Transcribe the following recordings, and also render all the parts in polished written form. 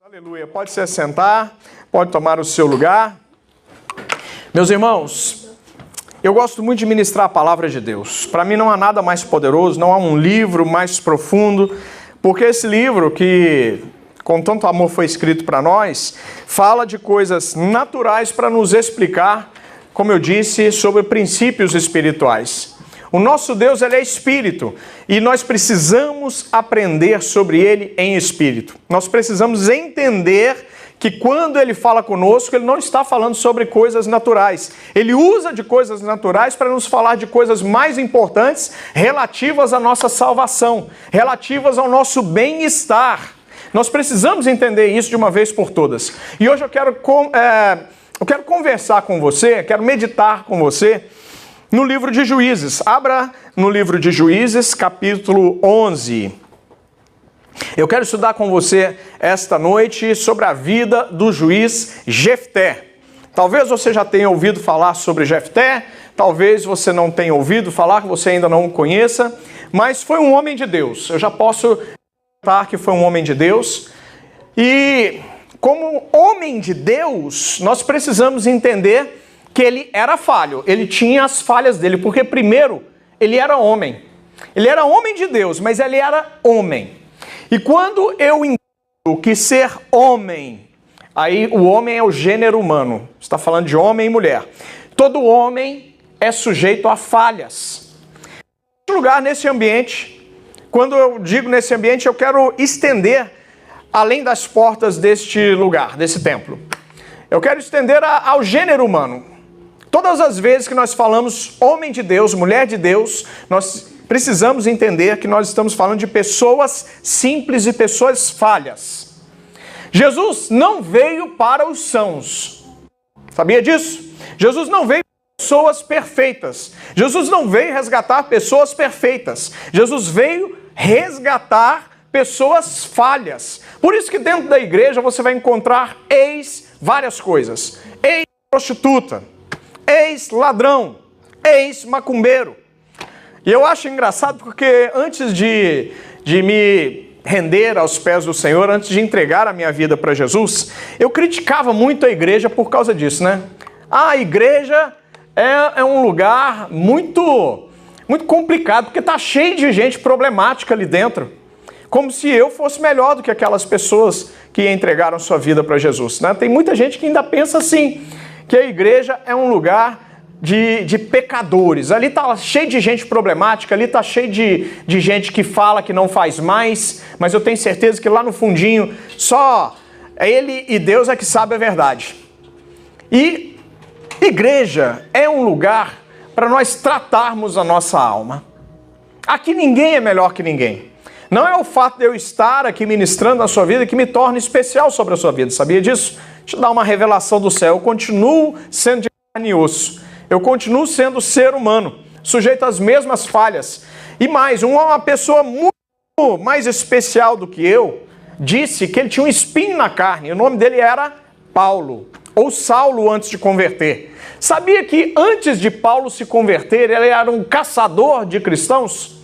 Aleluia. Pode se assentar, pode tomar o seu lugar. Meus irmãos, eu gosto muito de ministrar a palavra de Deus. Para mim não há nada mais poderoso, não há um livro mais profundo, porque esse livro que com tanto amor foi escrito para nós, fala de coisas naturais para nos explicar, como eu disse, sobre princípios espirituais. O nosso Deus, ele é espírito, e nós precisamos aprender sobre ele em espírito. Nós precisamos entender que quando ele fala conosco, ele não está falando sobre coisas naturais. Ele usa de coisas naturais para nos falar de coisas mais importantes relativas à nossa salvação, relativas ao nosso bem-estar. Nós precisamos entender isso de uma vez por todas. E hoje eu quero conversar com você, quero meditar com você no livro de Juízes. Abra no livro de Juízes, capítulo 11. Eu quero estudar com você esta noite sobre a vida do juiz Jefté. Talvez você já tenha ouvido falar sobre Jefté, talvez você não tenha ouvido falar, que você ainda não o conheça, mas foi um homem de Deus. Eu já posso contar que foi um homem de Deus. E como homem de Deus, nós precisamos entender que ele era falho, ele tinha as falhas dele, porque primeiro, ele era homem. Ele era homem de Deus, mas ele era homem. E quando eu entendo que ser homem, aí o homem é o gênero humano, está falando de homem e mulher. Todo homem é sujeito a falhas. Nesse lugar, nesse ambiente, quando eu digo nesse ambiente, eu quero estender além das portas deste lugar, desse templo. Eu quero estender ao gênero humano. Todas as vezes que nós falamos homem de Deus, mulher de Deus, nós precisamos entender que nós estamos falando de pessoas simples e pessoas falhas. Jesus não veio para os sãos. Sabia disso? Jesus não veio para pessoas perfeitas. Jesus não veio resgatar pessoas perfeitas. Jesus veio resgatar pessoas falhas. Por isso que dentro da igreja você vai encontrar várias coisas. Ex-prostituta, ex-ladrão, ex-macumbeiro. E eu acho engraçado porque antes de me render aos pés do Senhor, antes de entregar a minha vida para Jesus, eu criticava muito a igreja por causa disso, né? A igreja é um lugar muito complicado, porque está cheio de gente problemática ali dentro. Como se eu fosse melhor do que aquelas pessoas que entregaram sua vida para Jesus, né? Tem muita gente que ainda pensa assim, que a igreja é um lugar de pecadores. Ali está cheio de gente problemática, ali está cheio de gente que fala que não faz mais, mas eu tenho certeza que lá no fundinho só ele e Deus é que sabe a verdade. E igreja é um lugar para nós tratarmos a nossa alma. Aqui ninguém é melhor que ninguém. Não é o fato de eu estar aqui ministrando na sua vida que me torna especial sobre a sua vida, sabia disso? Deixa eu dar uma revelação do céu. Eu continuo sendo de carne e osso. Eu continuo sendo ser humano, sujeito às mesmas falhas. E mais, uma pessoa muito mais especial do que eu disse que ele tinha um espinho na carne. O nome dele era Paulo, ou Saulo antes de converter. Sabia que antes de Paulo se converter, ele era um caçador de cristãos?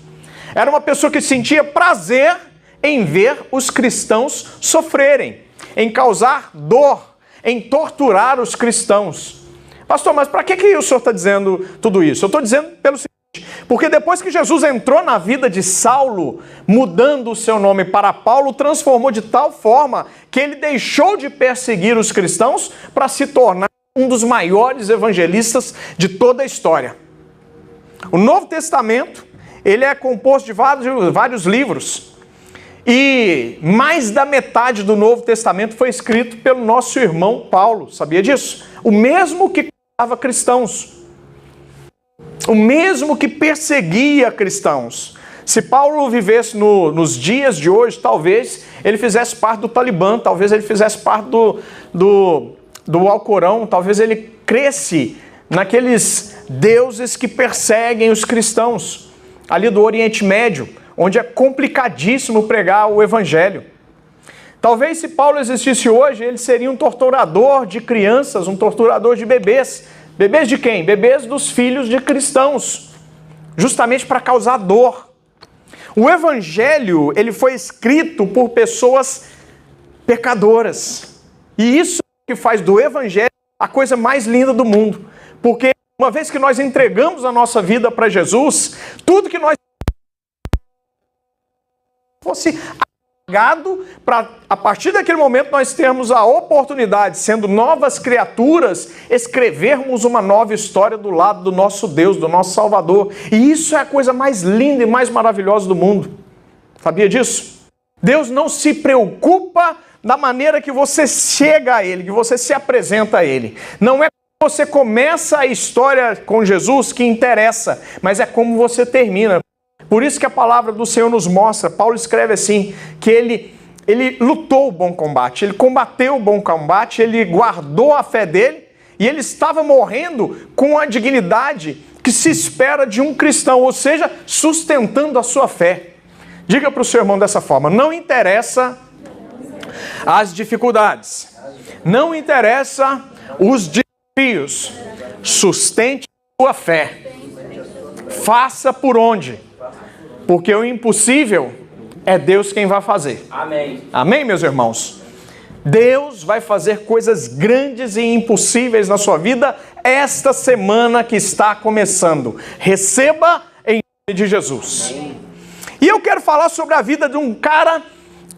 Era uma pessoa que sentia prazer em ver os cristãos sofrerem, em causar dor, em torturar os cristãos. Pastor, mas para que o senhor está dizendo tudo isso? Eu estou dizendo pelo seguinte, porque depois que Jesus entrou na vida de Saulo, mudando o seu nome para Paulo, transformou de tal forma que ele deixou de perseguir os cristãos para se tornar um dos maiores evangelistas de toda a história. O Novo Testamento, ele é composto de vários livros. E mais da metade do Novo Testamento foi escrito pelo nosso irmão Paulo. Sabia disso? O mesmo que matava cristãos. O mesmo que perseguia cristãos. Se Paulo vivesse nos dias de hoje, talvez ele fizesse parte do Talibã, talvez ele fizesse parte do Alcorão, talvez ele cresce naqueles deuses que perseguem os cristãos, ali do Oriente Médio, onde é complicadíssimo pregar o evangelho. Talvez se Paulo existisse hoje, ele seria um torturador de crianças, um torturador de bebês. Bebês de quem? Bebês dos filhos de cristãos, justamente para causar dor. O evangelho, ele foi escrito por pessoas pecadoras. E isso que faz do Evangelho a coisa mais linda do mundo. Porque uma vez que nós entregamos a nossa vida para Jesus, tudo que nós fosse apagado, para a partir daquele momento nós termos a oportunidade, sendo novas criaturas, escrevermos uma nova história do lado do nosso Deus, do nosso Salvador. E isso é a coisa mais linda e mais maravilhosa do mundo. Sabia disso? Deus não se preocupa da maneira que você chega a Ele, que você se apresenta a Ele. Não é como você começa a história com Jesus que interessa, mas é como você termina. Por isso que a palavra do Senhor nos mostra, Paulo escreve assim, que ele lutou o bom combate, ele combateu o bom combate, ele guardou a fé dele e ele estava morrendo com a dignidade que se espera de um cristão, ou seja, sustentando a sua fé. Diga para o seu irmão dessa forma: não interessa as dificuldades, não interessa os desafios, sustente a sua fé, faça por onde, porque o impossível é Deus quem vai fazer. Amém. Amém, meus irmãos? Deus vai fazer coisas grandes e impossíveis na sua vida esta semana que está começando. Receba em nome de Jesus. Amém. E eu quero falar sobre a vida de um cara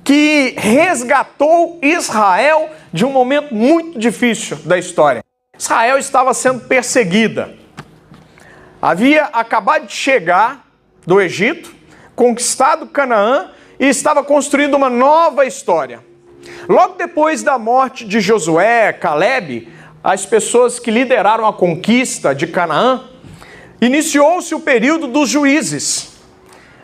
que resgatou Israel de um momento muito difícil da história. Israel estava sendo perseguida. Havia acabado de chegar do Egito, conquistado Canaã e estava construindo uma nova história. Logo depois da morte de Josué, Caleb, as pessoas que lideraram a conquista de Canaã, iniciou-se o período dos juízes.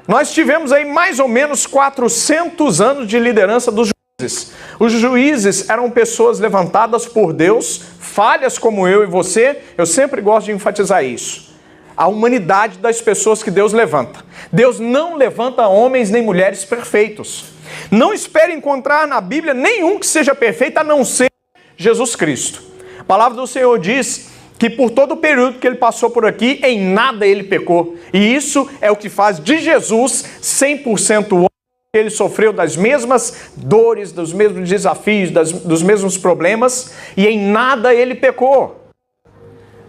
Nós tivemos aí mais ou menos 400 anos de liderança dos juízes. Os juízes eram pessoas levantadas por Deus, falhas como eu e você. Eu sempre gosto de enfatizar isso. A humanidade das pessoas que Deus levanta. Deus não levanta homens nem mulheres perfeitos. Não espere encontrar na Bíblia nenhum que seja perfeito a não ser Jesus Cristo. A palavra do Senhor diz que por todo o período que ele passou por aqui, em nada ele pecou. E isso é o que faz de Jesus 100% homem. Ele sofreu das mesmas dores, dos mesmos desafios, dos mesmos problemas, e em nada ele pecou.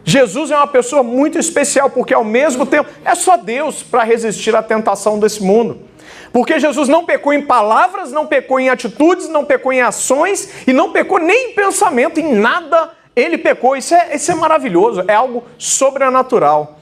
Jesus é uma pessoa muito especial, porque ao mesmo tempo é só Deus para resistir à tentação desse mundo. Porque Jesus não pecou em palavras, não pecou em atitudes, não pecou em ações, e não pecou nem em pensamento, em nada ele pecou. Isso é maravilhoso, é algo sobrenatural.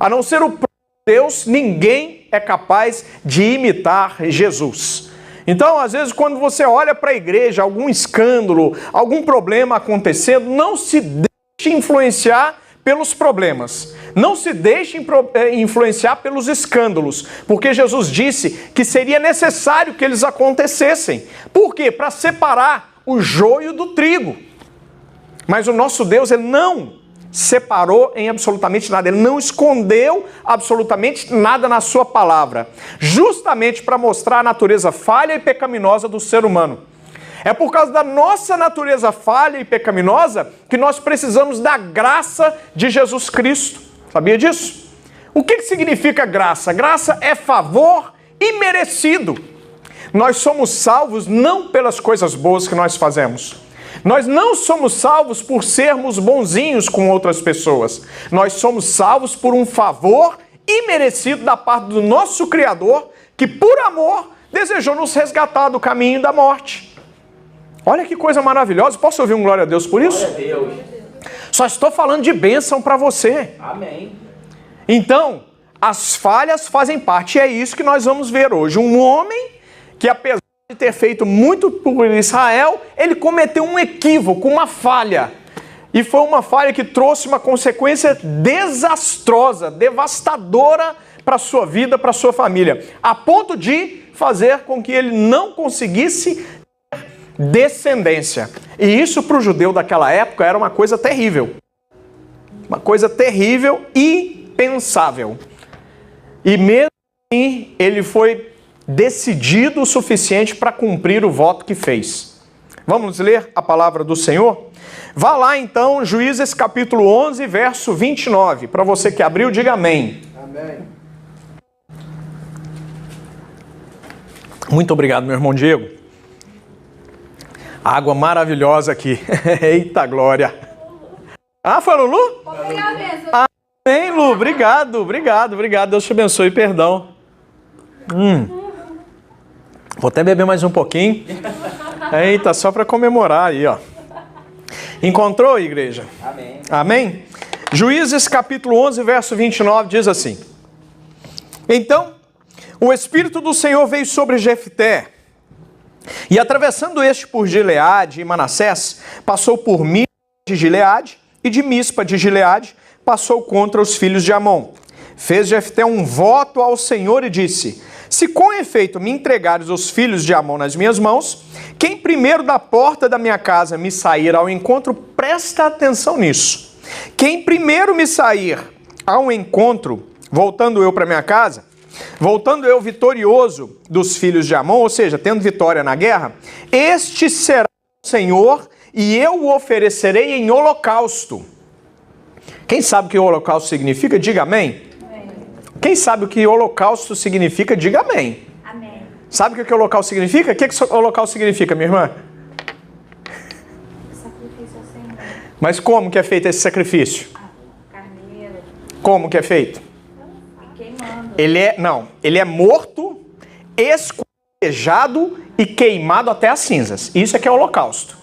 A não ser o próprio Deus, ninguém é capaz de imitar Jesus. Então, às vezes, quando você olha para a igreja, algum escândalo, algum problema acontecendo, não se deixe influenciar pelos problemas. Não se deixe influenciar pelos escândalos, porque Jesus disse que seria necessário que eles acontecessem. Por quê? Para separar o joio do trigo. Mas o nosso Deus, ele não separou em absolutamente nada. Ele não escondeu absolutamente nada na sua palavra, justamente para mostrar a natureza falha e pecaminosa do ser humano. É por causa da nossa natureza falha e pecaminosa que nós precisamos da graça de Jesus Cristo. Sabia disso? O que significa graça? Graça é favor imerecido. Nós somos salvos não pelas coisas boas que nós fazemos. Nós não somos salvos por sermos bonzinhos com outras pessoas. Nós somos salvos por um favor imerecido da parte do nosso Criador, que por amor desejou nos resgatar do caminho da morte. Olha que coisa maravilhosa. Posso ouvir um glória a Deus por isso? Glória a Deus. Só estou falando de bênção para você. Amém. Então, as falhas fazem parte. E é isso que nós vamos ver hoje. Um homem que, apesar de ter feito muito por Israel, ele cometeu um equívoco, uma falha. E foi uma falha que trouxe uma consequência desastrosa, devastadora para a sua vida, para a sua família. A ponto de fazer com que ele não conseguisse descendência. E isso para o judeu daquela época era uma coisa terrível. Uma coisa terrível e impensável. E mesmo assim, ele foi decidido o suficiente para cumprir o voto que fez. Vamos ler a palavra do Senhor? Vá lá então, Juízes capítulo 11, verso 29. Para você que abriu, diga amém. Amém. Muito obrigado, meu irmão Diego. Água maravilhosa aqui. Eita glória. Ah, foi Lulu? Vou pegar a mesa. Amém, Lu. Obrigado. Deus te abençoe, perdão. Vou até beber mais um pouquinho. Eita, só para comemorar aí, ó. Encontrou, igreja? Amém. Amém? Juízes capítulo 11, verso 29 diz assim: Então, o Espírito do Senhor veio sobre Jefté, e atravessando este por Gileade e Manassés, passou por Mispa de Gileade, e de Mispa de Gileade passou contra os filhos de Amon. Fez Jefté um voto ao Senhor e disse: Se com efeito me entregares os filhos de Amon nas minhas mãos, quem primeiro da porta da minha casa me sair ao encontro, presta atenção nisso. Quem primeiro me sair ao encontro, voltando eu para minha casa, voltando eu vitorioso dos filhos de Amon, ou seja, tendo vitória na guerra, este será o Senhor e eu o oferecerei em holocausto. Quem sabe o que holocausto significa? Diga amém. Amém. Quem sabe o que holocausto significa? Diga amém. Amém. Sabe o que holocausto significa? O que holocausto significa, minha irmã? Sacrifício ao Senhor. Mas como que é feito esse sacrifício? Carneiro. Como que é feito? E queimando. Ele é morto, esquartejado e queimado até as cinzas. Isso é que é holocausto.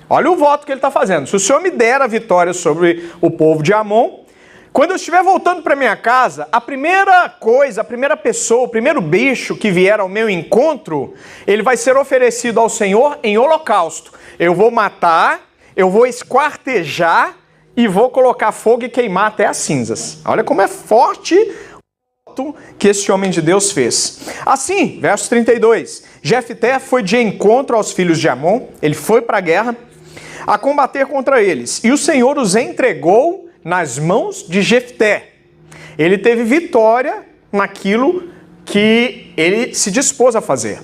Olha o voto que ele está fazendo. Se o Senhor me der a vitória sobre o povo de Amon, quando eu estiver voltando para minha casa, a primeira coisa, a primeira pessoa, o primeiro bicho que vier ao meu encontro, ele vai ser oferecido ao Senhor em holocausto. Eu vou matar, eu vou esquartejar e vou colocar fogo e queimar até as cinzas. Olha como é forte o voto que esse homem de Deus fez. Assim, verso 32, Jefté foi de encontro aos filhos de Amon, ele foi para a guerra, a combater contra eles, e o Senhor os entregou nas mãos de Jefté. Ele teve vitória naquilo que ele se dispôs a fazer.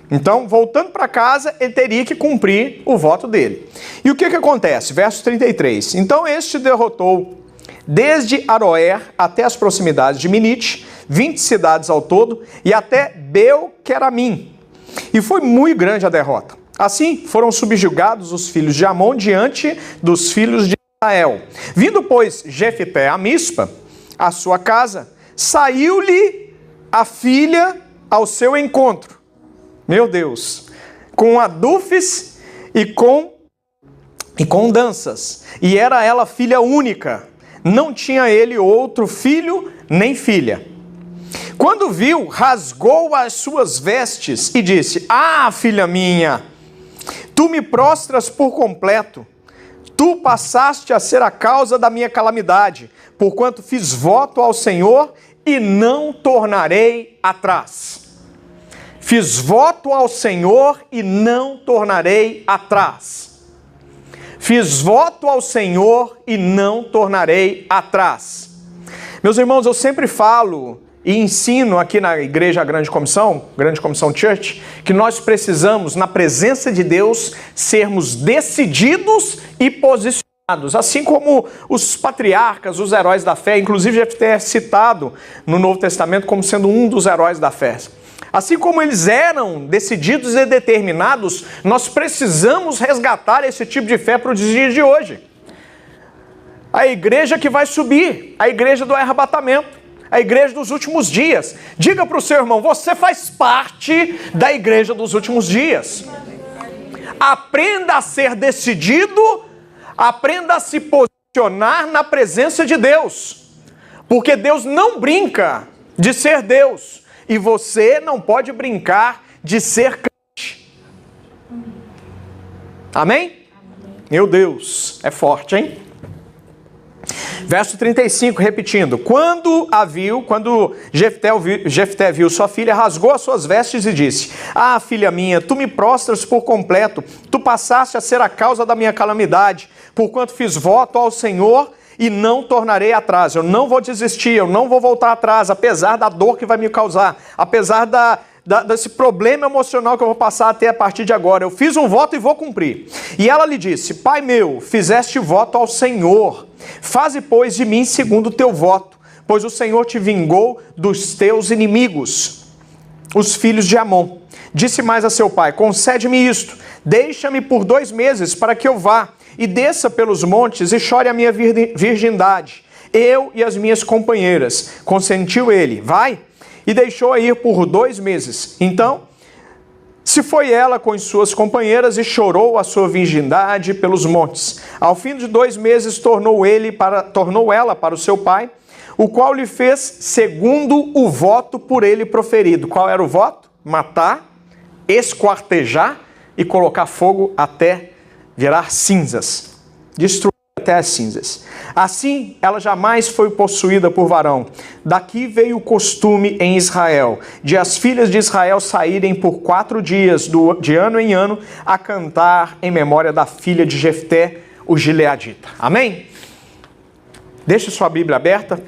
Então, voltando para casa, ele teria que cumprir o voto dele. E o que acontece? Verso 33. Então este derrotou desde Aroer até as proximidades de Minite, 20 cidades ao todo, e até Bel-Queramim. E foi muito grande a derrota. Assim, foram subjugados os filhos de Amon diante dos filhos de Israel. Vindo, pois, Jefté a Mispa, a sua casa, saiu-lhe a filha ao seu encontro. Meu Deus! Com adufes e com danças. E era ela filha única. Não tinha ele outro filho nem filha. Quando viu, rasgou as suas vestes e disse: Ah, filha minha, tu me prostras por completo. Tu passaste a ser a causa da minha calamidade, porquanto fiz voto ao Senhor e não tornarei atrás. Fiz voto ao Senhor e não tornarei atrás. Fiz voto ao Senhor e não tornarei atrás. Meus irmãos, eu sempre falo e ensino aqui na Igreja Grande Comissão Church, que nós precisamos, na presença de Deus, sermos decididos e posicionados. Assim como os patriarcas, os heróis da fé, inclusive Jefté é citado no Novo Testamento como sendo um dos heróis da fé. Assim como eles eram decididos e determinados, nós precisamos resgatar esse tipo de fé para os dias de hoje. A igreja que vai subir, a igreja do arrebatamento, a igreja dos últimos dias. Diga para o seu irmão: você faz parte da igreja dos últimos dias. Aprenda a ser decidido, aprenda a se posicionar na presença de Deus. Porque Deus não brinca de ser Deus. E você não pode brincar de ser crente. Amém? Meu Deus, é forte, hein? Verso 35, repetindo. Quando Jefté viu sua filha, rasgou as suas vestes e disse: Ah, filha minha, tu me prostras por completo, tu passaste a ser a causa da minha calamidade, porquanto fiz voto ao Senhor e não tornarei atrás. Eu não vou desistir, eu não vou voltar atrás, apesar da dor que vai me causar, apesar desse problema emocional que eu vou passar até a partir de agora. Eu fiz um voto e vou cumprir. E ela lhe disse: Pai meu, fizeste voto ao Senhor. Faze, pois, de mim segundo o teu voto, pois o Senhor te vingou dos teus inimigos, os filhos de Amon. Disse mais a seu pai: Concede-me isto, Deixa-me por 2 meses para que eu vá e desça pelos montes e chore a minha virgindade, eu e as minhas companheiras. Consentiu ele, vai, e deixou-a ir por 2 meses. Então, se foi ela com as suas companheiras e chorou a sua virgindade pelos montes. Ao fim de 2 meses, tornou ela para o seu pai, o qual lhe fez segundo o voto por ele proferido. Qual era o voto? Matar, esquartejar e colocar fogo até virar cinzas. Destruir até as cinzas. Assim, ela jamais foi possuída por varão. Daqui veio o costume em Israel, de as filhas de Israel saírem por 4 dias, de ano em ano, a cantar em memória da filha de Jefté, o gileadita. Amém? Deixe sua Bíblia aberta,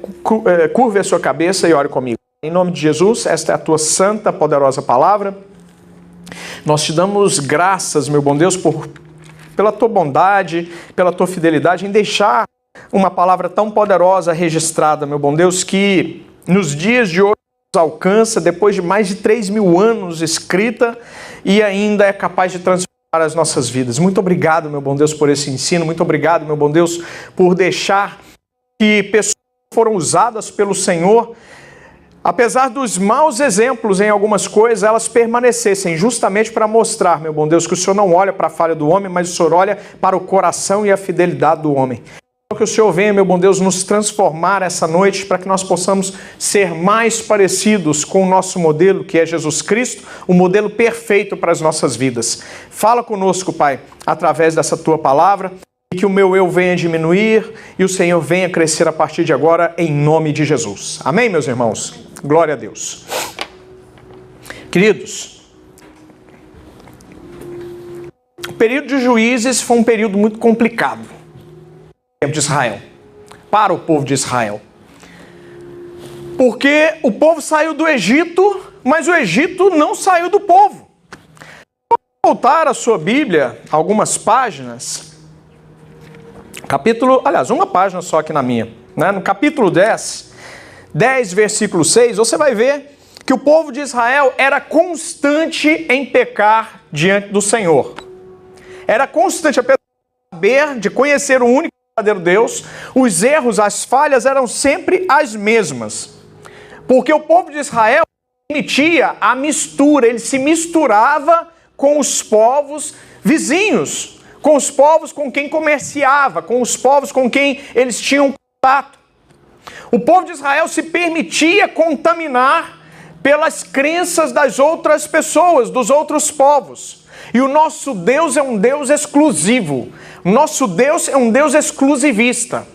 curve a sua cabeça e ore comigo. Em nome de Jesus, esta é a tua santa, poderosa palavra. Nós te damos graças, meu bom Deus, pela tua bondade, pela tua fidelidade em deixar uma palavra tão poderosa registrada, meu bom Deus, que nos dias de hoje nos alcança, depois de mais de 3.000 anos escrita, e ainda é capaz de transformar as nossas vidas. Muito obrigado, meu bom Deus, por esse ensino. Muito obrigado, meu bom Deus, por deixar que pessoas foram usadas pelo Senhor, apesar dos maus exemplos em algumas coisas, elas permanecessem justamente para mostrar, meu bom Deus, que o Senhor não olha para a falha do homem, mas o Senhor olha para o coração e a fidelidade do homem. Que o Senhor venha, meu bom Deus, nos transformar essa noite para que nós possamos ser mais parecidos com o nosso modelo, que é Jesus Cristo, o modelo perfeito para as nossas vidas. Fala conosco, Pai, através dessa tua palavra, e que o meu eu venha diminuir e o Senhor venha crescer a partir de agora, em nome de Jesus. Amém, meus irmãos? Glória a Deus. Queridos, o período de Juízes foi um período muito complicado no tempo de Israel, para o povo de Israel. Porque o povo saiu do Egito, mas o Egito não saiu do povo. Vamos voltar a sua Bíblia, algumas páginas, uma página só aqui na minha, né? No capítulo 10, versículo 6, você vai ver que o povo de Israel era constante em pecar diante do Senhor. Era constante, apesar de saber, de conhecer o único verdadeiro Deus, os erros, as falhas eram sempre as mesmas. Porque o povo de Israel permitia a mistura, ele se misturava com os povos vizinhos, com os povos com quem comerciava, com os povos com quem eles tinham contato. O povo de Israel se permitia contaminar pelas crenças das outras pessoas, dos outros povos. E o nosso Deus é um Deus exclusivo. Nosso Deus é um Deus exclusivista.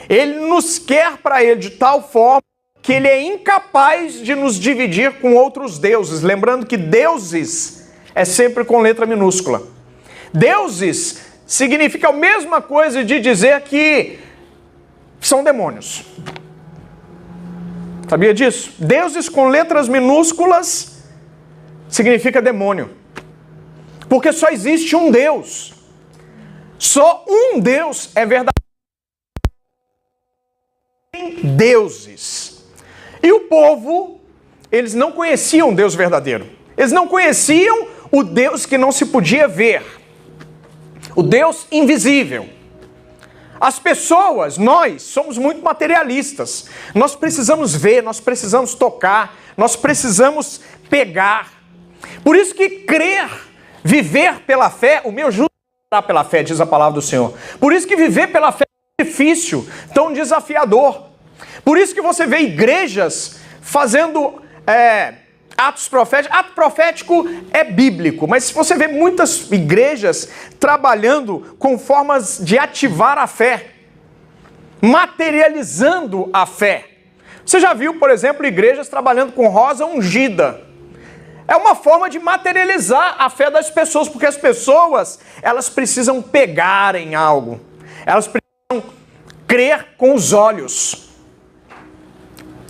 Ele nos quer para ele de tal forma que ele é incapaz de nos dividir com outros deuses. Lembrando que deuses é sempre com letra minúscula. Deuses significa a mesma coisa de dizer que são demônios. Sabia disso? Deuses com letras minúsculas significa demônio. Porque só existe um Deus. Só um Deus é verdadeiro. Tem deuses. E o povo, eles não conheciam Deus verdadeiro. Eles não conheciam o Deus que não se podia ver. O Deus invisível. As pessoas, nós, somos muito materialistas. Nós precisamos ver, nós precisamos tocar, nós precisamos pegar. Por isso que crer, viver pela fé, o meu justo será pela fé, diz a palavra do Senhor. Por isso que viver pela fé é difícil, tão desafiador. Por isso que você vê igrejas fazendo atos proféticos. Ato profético é bíblico, mas se você vê muitas igrejas trabalhando com formas de ativar a fé, materializando a fé. Você já viu, por exemplo, igrejas trabalhando com rosa ungida. É uma forma de materializar a fé das pessoas, porque as pessoas, elas precisam pegar em algo. Elas precisam crer com os olhos.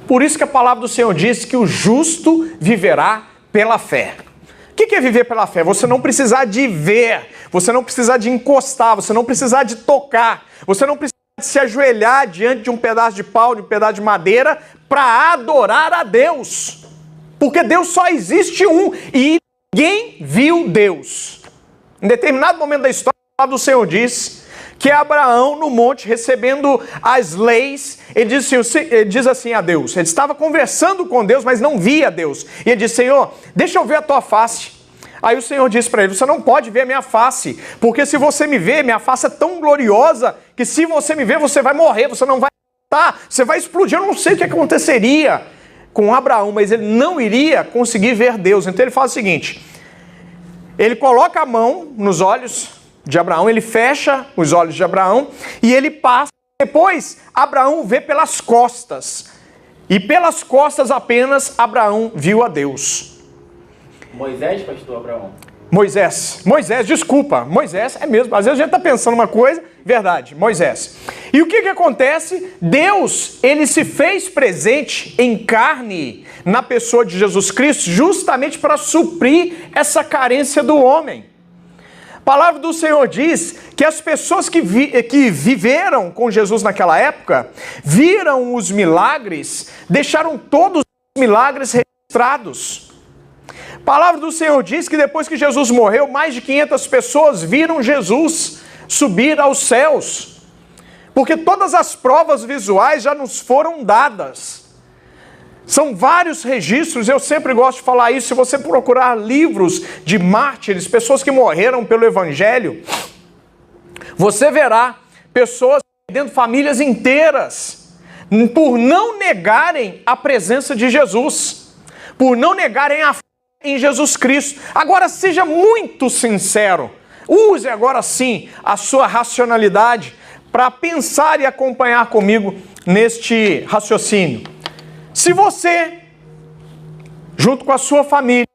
Por isso que a palavra do Senhor diz que o justo viverá pela fé. O que é viver pela fé? Você não precisar de ver, você não precisar de encostar, você não precisar de tocar, você não precisa de se ajoelhar diante de um pedaço de pau, de um pedaço de madeira, para adorar a Deus. Porque Deus só existe um e ninguém viu Deus. Em determinado momento da história, a palavra do Senhor diz que Abraão, no monte, recebendo as leis, ele diz assim a Deus, ele estava conversando com Deus, mas não via Deus. E ele disse, Senhor, deixa eu ver a tua face. Aí o Senhor disse para ele, você não pode ver a minha face, porque se você me ver, minha face é tão gloriosa, que se você me ver, você vai morrer, você não vai matar, você vai explodir. Eu não sei o que aconteceria com Abraão, mas ele não iria conseguir ver Deus. Então ele faz o seguinte, ele coloca a mão nos olhos de Abraão, ele fecha os olhos de Abraão e ele passa. Depois, Abraão vê pelas costas. E pelas costas apenas Abraão viu a Deus. Moisés, pastor Abraão? Moisés, desculpa, Moisés é mesmo. Às vezes a gente está pensando uma coisa, verdade, Moisés. E o que acontece? Deus, ele se fez presente em carne na pessoa de Jesus Cristo, justamente para suprir essa carência do homem. A palavra do Senhor diz que as pessoas que viveram com Jesus naquela época, viram os milagres, deixaram todos os milagres registrados. A palavra do Senhor diz que depois que Jesus morreu, mais de 500 pessoas viram Jesus subir aos céus. Porque todas as provas visuais já nos foram dadas. São vários registros, eu sempre gosto de falar isso, se você procurar livros de mártires, pessoas que morreram pelo Evangelho, você verá pessoas perdendo famílias inteiras, por não negarem a presença de Jesus, por não negarem a fé em Jesus Cristo. Agora seja muito sincero, use agora sim a sua racionalidade para pensar e acompanhar comigo neste raciocínio. Se você, junto com a sua família,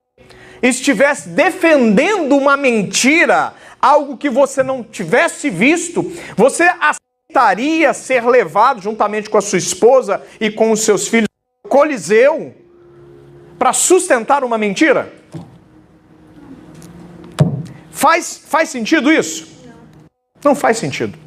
estivesse defendendo uma mentira, algo que você não tivesse visto, você aceitaria ser levado juntamente com a sua esposa e com os seus filhos ao Coliseu para sustentar uma mentira? Faz sentido isso? Não faz sentido.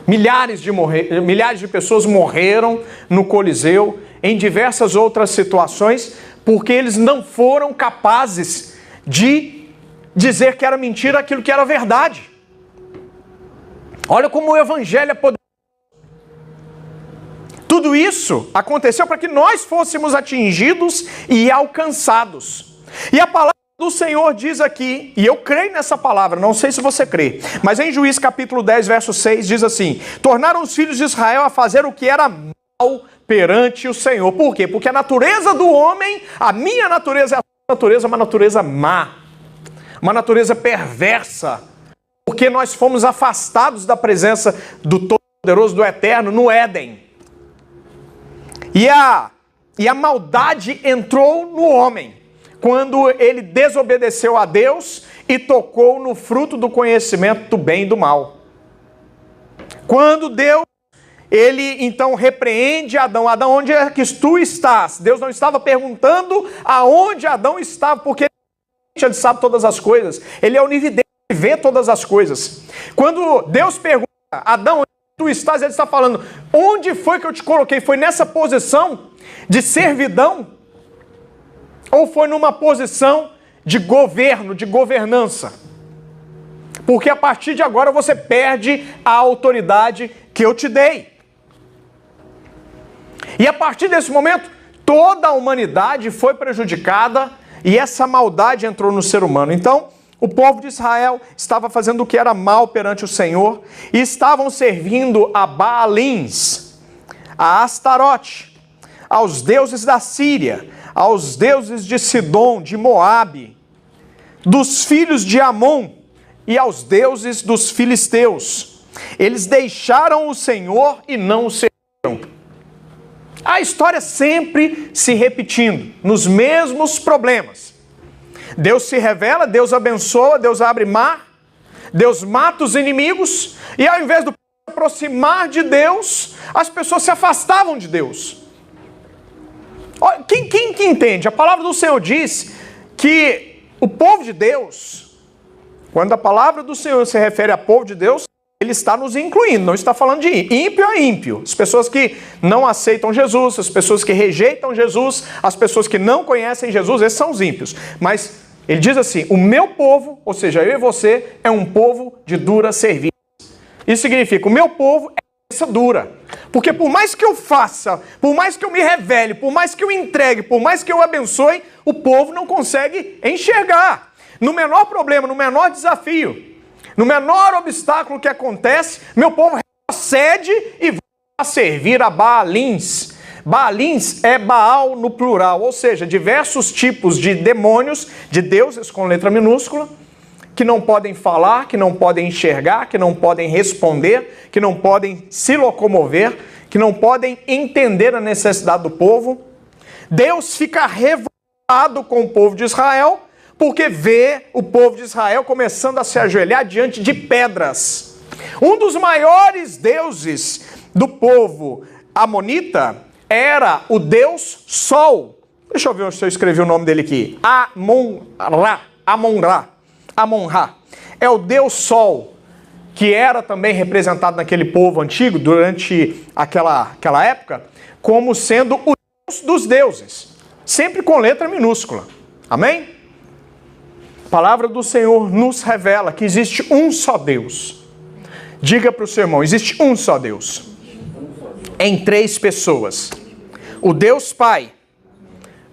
Milhares de pessoas morreram no Coliseu, em diversas outras situações, porque eles não foram capazes de dizer que era mentira aquilo que era verdade. Olha como o Evangelho é poderoso. Tudo isso aconteceu para que nós fôssemos atingidos e alcançados. E a palavra do Senhor diz aqui, e eu creio nessa palavra, não sei se você crê, mas em Juízes capítulo 10, verso 6, diz assim, tornaram os filhos de Israel a fazer o que era mal perante o Senhor. Por quê? Porque a natureza do homem, a minha natureza é uma natureza má, uma natureza perversa, porque nós fomos afastados da presença do Todo-Poderoso, do Eterno, no Éden. E a maldade entrou no homem quando ele desobedeceu a Deus e tocou no fruto do conhecimento do bem e do mal. Quando Deus, ele então repreende Adão. Adão, onde é que tu estás? Deus não estava perguntando aonde Adão estava, porque ele sabe todas as coisas. Ele é onividente, ele vê todas as coisas. Quando Deus pergunta, Adão, onde tu estás? Ele está falando, onde foi que eu te coloquei? Foi nessa posição de servidão? Ou foi numa posição de governo, de governança? Porque a partir de agora você perde a autoridade que eu te dei. E a partir desse momento, toda a humanidade foi prejudicada e essa maldade entrou no ser humano. Então, o povo de Israel estava fazendo o que era mal perante o Senhor e estavam servindo a Baalins, a Astarote, aos deuses da Síria, aos deuses de Sidom, de Moabe, dos filhos de Amon e aos deuses dos filisteus. Eles deixaram o Senhor e não o serviram. A história sempre se repetindo, nos mesmos problemas. Deus se revela, Deus abençoa, Deus abre mar, Deus mata os inimigos, e ao invés de se aproximar de Deus, as pessoas se afastavam de Deus. Quem que entende? A palavra do Senhor diz que o povo de Deus, quando a palavra do Senhor se refere a povo de Deus, ele está nos incluindo, não está falando de ímpio a ímpio. As pessoas que não aceitam Jesus, as pessoas que rejeitam Jesus, as pessoas que não conhecem Jesus, esses são os ímpios. Mas Ele diz assim: o meu povo, ou seja, eu e você, é um povo de dura serviço. Isso significa, o meu povo é cabeça dura. Porque por mais que eu faça, por mais que eu me revele, por mais que eu entregue, por mais que eu abençoe, o povo não consegue enxergar. No menor problema, no menor desafio, no menor obstáculo que acontece, meu povo cede e vai servir a Baalins. Baalins é Baal no plural, ou seja, diversos tipos de demônios, de deuses com letra minúscula, que não podem falar, que não podem enxergar, que não podem responder, que não podem se locomover, que não podem entender a necessidade do povo. Deus fica revoltado com o povo de Israel, porque vê o povo de Israel começando a se ajoelhar diante de pedras. Um dos maiores deuses do povo amonita era o deus Sol. Deixa eu ver se eu escrevi o nome dele aqui. Amon-Ra. É o deus Sol, que era também representado naquele povo antigo, durante aquela época, como sendo o deus dos deuses. Sempre com letra minúscula. Amém? A palavra do Senhor nos revela que existe um só Deus. Diga para o seu irmão, existe um só Deus. Em 3 pessoas. O Deus Pai,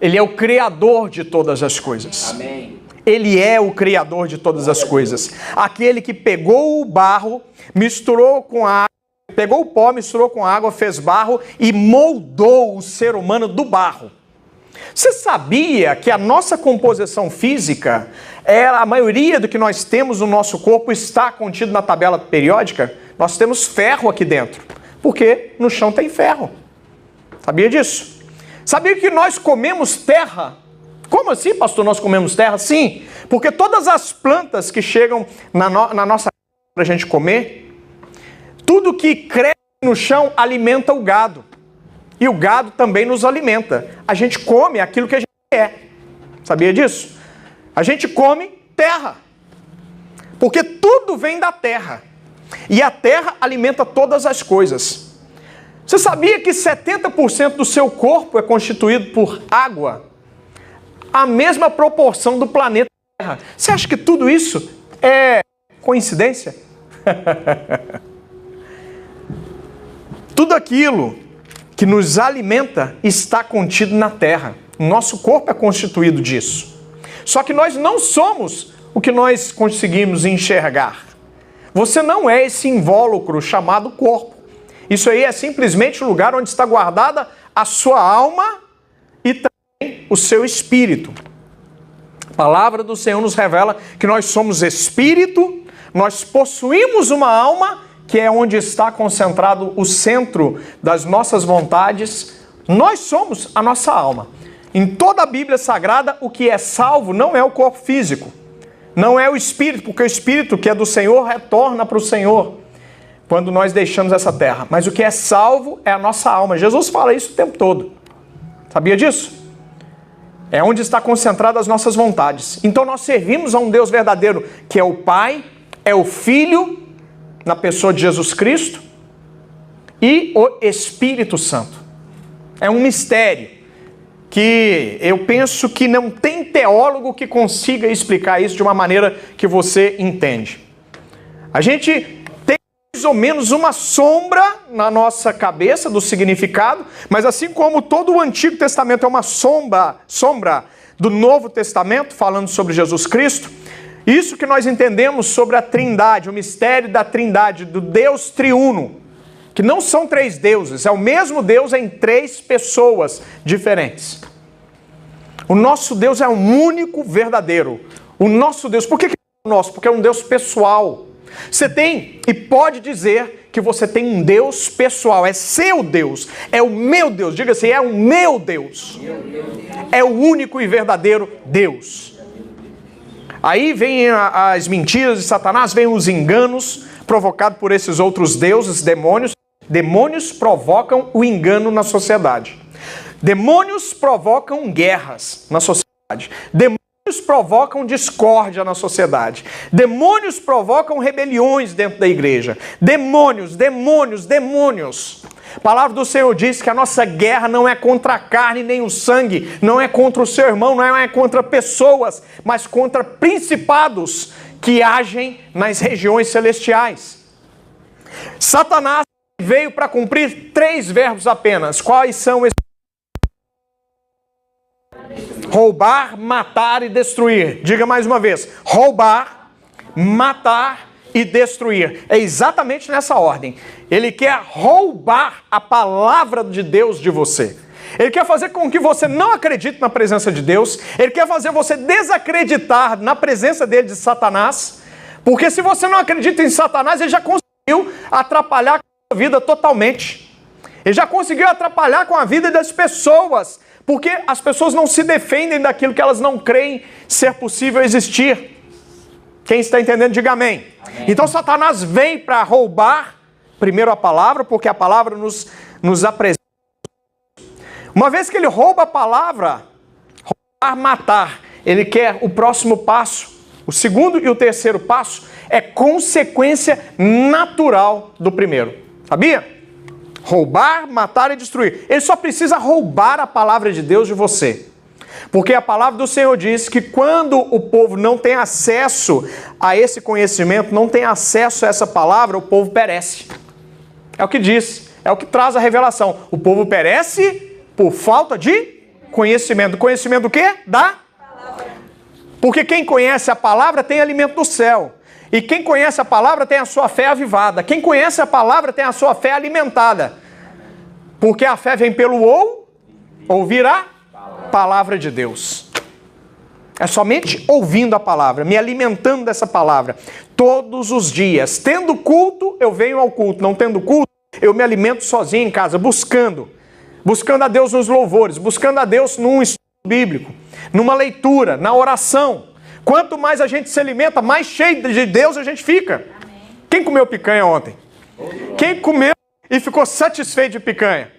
Ele é o Criador de todas as coisas. Amém. Ele é o Criador de todas as coisas. Aquele que pegou o barro, misturou com a água, pegou o pó, misturou com água, fez barro e moldou o ser humano do barro. Você sabia que a nossa composição física, a maioria do que nós temos no nosso corpo está contido na tabela periódica? Nós temos ferro aqui dentro, porque no chão tem ferro. Sabia disso? Sabia que nós comemos terra? Como assim, pastor, nós comemos terra? Sim, porque todas as plantas que chegam na nossa casa para a gente comer, tudo que cresce no chão alimenta o gado. E o gado também nos alimenta. A gente come aquilo que a gente quer. Sabia disso? A gente come terra. Porque tudo vem da terra. E a terra alimenta todas as coisas. Você sabia que 70% do seu corpo é constituído por água? A mesma proporção do planeta Terra. Você acha que tudo isso é coincidência? Tudo aquilo que nos alimenta está contido na terra. Nosso corpo é constituído disso. Só que nós não somos o que nós conseguimos enxergar. Você não é esse invólucro chamado corpo. Isso aí é simplesmente o lugar onde está guardada a sua alma e também o seu espírito. A palavra do Senhor nos revela que nós somos espírito, nós possuímos uma alma, que é onde está concentrado o centro das nossas vontades. Nós somos a nossa alma. Em toda a Bíblia Sagrada, o que é salvo não é o corpo físico, não é o espírito, porque o espírito que é do Senhor retorna para o Senhor quando nós deixamos essa terra. Mas o que é salvo é a nossa alma. Jesus fala isso o tempo todo. Sabia disso? É onde está concentrada as nossas vontades. Então nós servimos a um Deus verdadeiro, que é o Pai, é o Filho, na pessoa de Jesus Cristo, e o Espírito Santo. É um mistério que eu penso que não tem teólogo que consiga explicar isso de uma maneira que você entende. A gente tem mais ou menos uma sombra na nossa cabeça do significado, mas assim como todo o Antigo Testamento é uma sombra do Novo Testamento, falando sobre Jesus Cristo, isso que nós entendemos sobre a Trindade, o mistério da Trindade, do Deus triuno, que não são 3 deuses, é o mesmo Deus em 3 pessoas diferentes. O nosso Deus é um único verdadeiro. O nosso Deus, por que é o nosso? Porque é um Deus pessoal. Você tem e pode dizer que você tem um Deus pessoal, é seu Deus, é o meu Deus, diga assim, é o meu Deus. É o único e verdadeiro Deus. Aí vem as mentiras de Satanás, vem os enganos provocados por esses outros deuses, demônios. Demônios provocam o engano na sociedade. Demônios provocam guerras na sociedade. Demônios provocam discórdia na sociedade. Demônios provocam rebeliões dentro da igreja. Demônios. A palavra do Senhor diz que a nossa guerra não é contra a carne nem o sangue, não é contra o seu irmão, não é contra pessoas, mas contra principados que agem nas regiões celestiais. Satanás veio para cumprir 3 verbos apenas. Quais são esses? Roubar, matar e destruir. Diga mais uma vez. Roubar, matar e destruir. É exatamente nessa ordem. Ele quer roubar a palavra de Deus de você. Ele quer fazer com que você não acredite na presença de Deus. Ele quer fazer você desacreditar na presença dele, de Satanás. Porque se você não acredita em Satanás, ele já conseguiu atrapalhar a sua vida totalmente. Ele já conseguiu atrapalhar com a vida das pessoas. Porque as pessoas não se defendem daquilo que elas não creem ser possível existir. Quem está entendendo, diga amém. Amém. Então Satanás vem para roubar, primeiro a palavra, porque a palavra nos apresenta. Uma vez que ele rouba a palavra, roubar, matar, ele quer o próximo passo. O segundo e o terceiro passo é consequência natural do primeiro. Sabia? Roubar, matar e destruir. Ele só precisa roubar a palavra de Deus de você. Porque a palavra do Senhor diz que quando o povo não tem acesso a esse conhecimento, não tem acesso a essa palavra, o povo perece. É o que diz, é o que traz a revelação. O povo perece por falta de conhecimento. Conhecimento do quê? Da palavra. Porque quem conhece a palavra tem alimento do céu. E quem conhece a palavra tem a sua fé avivada. Quem conhece a palavra tem a sua fé alimentada. Porque a fé vem pelo ouvir a palavra de Deus. É somente ouvindo a palavra, me alimentando dessa palavra. Todos os dias. Tendo culto, eu venho ao culto. Não tendo culto, eu me alimento sozinho em casa, buscando. Buscando a Deus nos louvores, buscando a Deus num estudo bíblico, numa leitura, na oração. Quanto mais a gente se alimenta, mais cheio de Deus a gente fica. Amém. Quem comeu picanha ontem? Quem comeu e ficou satisfeito de picanha?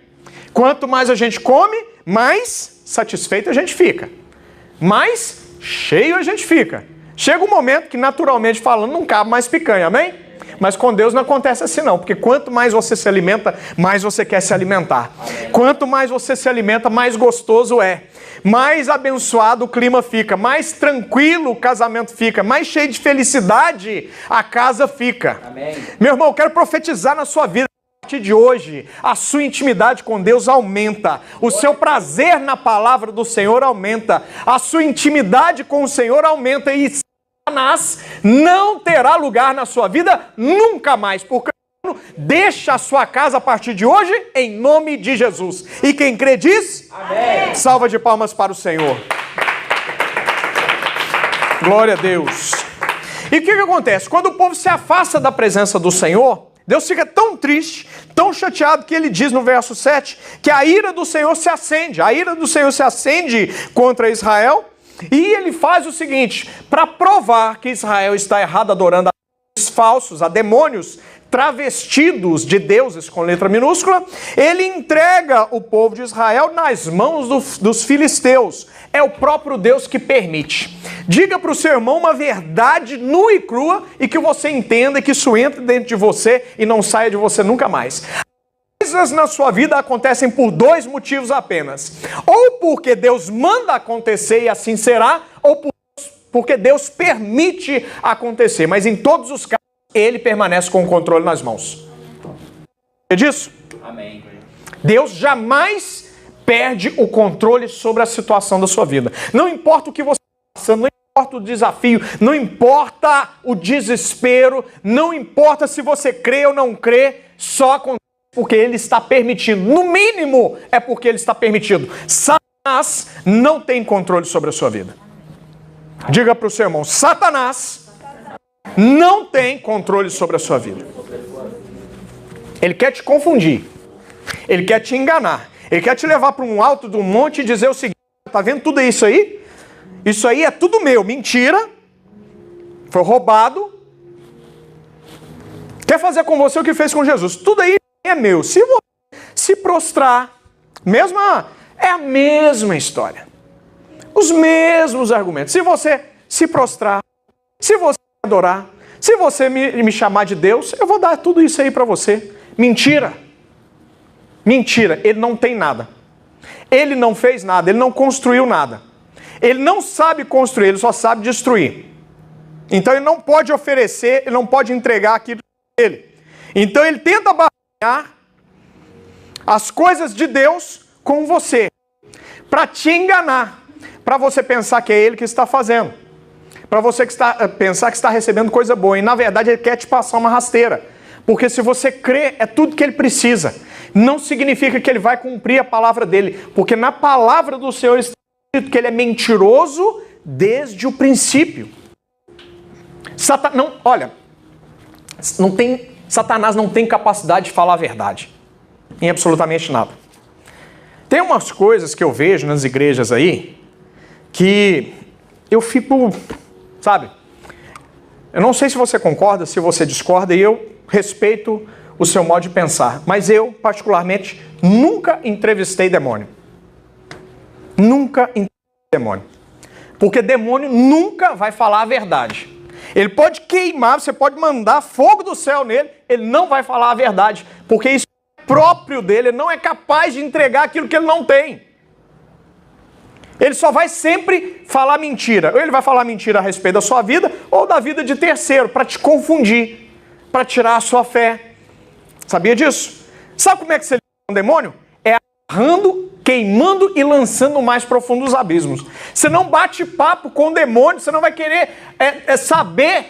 Quanto mais a gente come, mais satisfeito a gente fica. Mais cheio a gente fica. Chega um momento que, naturalmente falando, não cabe mais picanha, amém? Mas com Deus não acontece assim não, porque quanto mais você se alimenta, mais você quer se alimentar. Amém. Quanto mais você se alimenta, mais gostoso é. Mais abençoado o clima fica, mais tranquilo o casamento fica, mais cheio de felicidade a casa fica. Amém. Meu irmão, eu quero profetizar na sua vida. A partir de hoje, a sua intimidade com Deus aumenta, o seu prazer na palavra do Senhor aumenta, a sua intimidade com o Senhor aumenta e Satanás não terá lugar na sua vida nunca mais, porque deixa a sua casa a partir de hoje, em nome de Jesus. E quem crê diz? Amém. Salva de palmas para o Senhor. Glória a Deus. E o que acontece? Quando o povo se afasta da presença do Senhor, Deus fica tão triste, tão chateado, que ele diz no verso 7, que a ira do Senhor se acende. A ira do Senhor se acende contra Israel, e ele faz o seguinte, para provar que Israel está errado adorando a deuses falsos, a demônios travestidos de deuses com letra minúscula, ele entrega o povo de Israel nas mãos dos filisteus. É o próprio Deus que permite. Diga para o seu irmão uma verdade nua e crua e que você entenda e que isso entre dentro de você e não saia de você nunca mais. Coisas na sua vida acontecem por 2 motivos apenas. Ou porque Deus manda acontecer e assim será, ou porque Deus permite acontecer. Mas em todos os casos, Ele permanece com o controle nas mãos. É disso? Amém. Deus jamais perde o controle sobre a situação da sua vida. Não importa o que você está passando, não importa o desafio, não importa o desespero, não importa se você crê ou não crê, só acontece porque Ele está permitindo. No mínimo, é porque Ele está permitindo. Satanás não tem controle sobre a sua vida. Diga para o seu irmão, Satanás não tem controle sobre a sua vida. Ele quer te confundir. Ele quer te enganar. Ele quer te levar para um alto do monte e dizer o seguinte, tá vendo tudo isso aí? Isso aí é tudo meu. Mentira. Foi roubado. Quer fazer com você o que fez com Jesus. Tudo aí é meu. Se você se prostrar, é a mesma história. Os mesmos argumentos. Se você se prostrar, se você adorar, se você me chamar de Deus, eu vou dar tudo isso aí para você. Mentira. Mentira, ele não tem nada. Ele não fez nada, ele não construiu nada. Ele não sabe construir, ele só sabe destruir. Então ele não pode oferecer, ele não pode entregar aquilo dele. Então ele tenta barganhar as coisas de Deus com você, para te enganar, para você pensar que é ele que está fazendo, para você pensar que está recebendo coisa boa, e na verdade ele quer te passar uma rasteira, porque se você crê, é tudo que ele precisa. Não significa que ele vai cumprir a palavra dele, porque na palavra do Senhor está escrito que ele é mentiroso desde o princípio. Satanás não tem capacidade de falar a verdade em absolutamente nada. Tem umas coisas que eu vejo nas igrejas aí que eu fico, sabe? Eu não sei se você concorda, se você discorda, e eu respeito o seu modo de pensar, mas eu, particularmente, nunca entrevistei demônio. Nunca entrevistei demônio. Porque demônio nunca vai falar a verdade. Ele pode queimar, você pode mandar fogo do céu nele, ele não vai falar a verdade, porque isso é próprio dele, ele não é capaz de entregar aquilo que ele não tem. Ele só vai sempre falar mentira. Ou ele vai falar mentira a respeito da sua vida, ou da vida de terceiro, para te confundir, para tirar a sua fé. Sabia disso? Sabe como é que você lida com o demônio? É agarrando, queimando e lançando no mais profundo dos abismos. Você não bate papo com o demônio, você não vai querer saber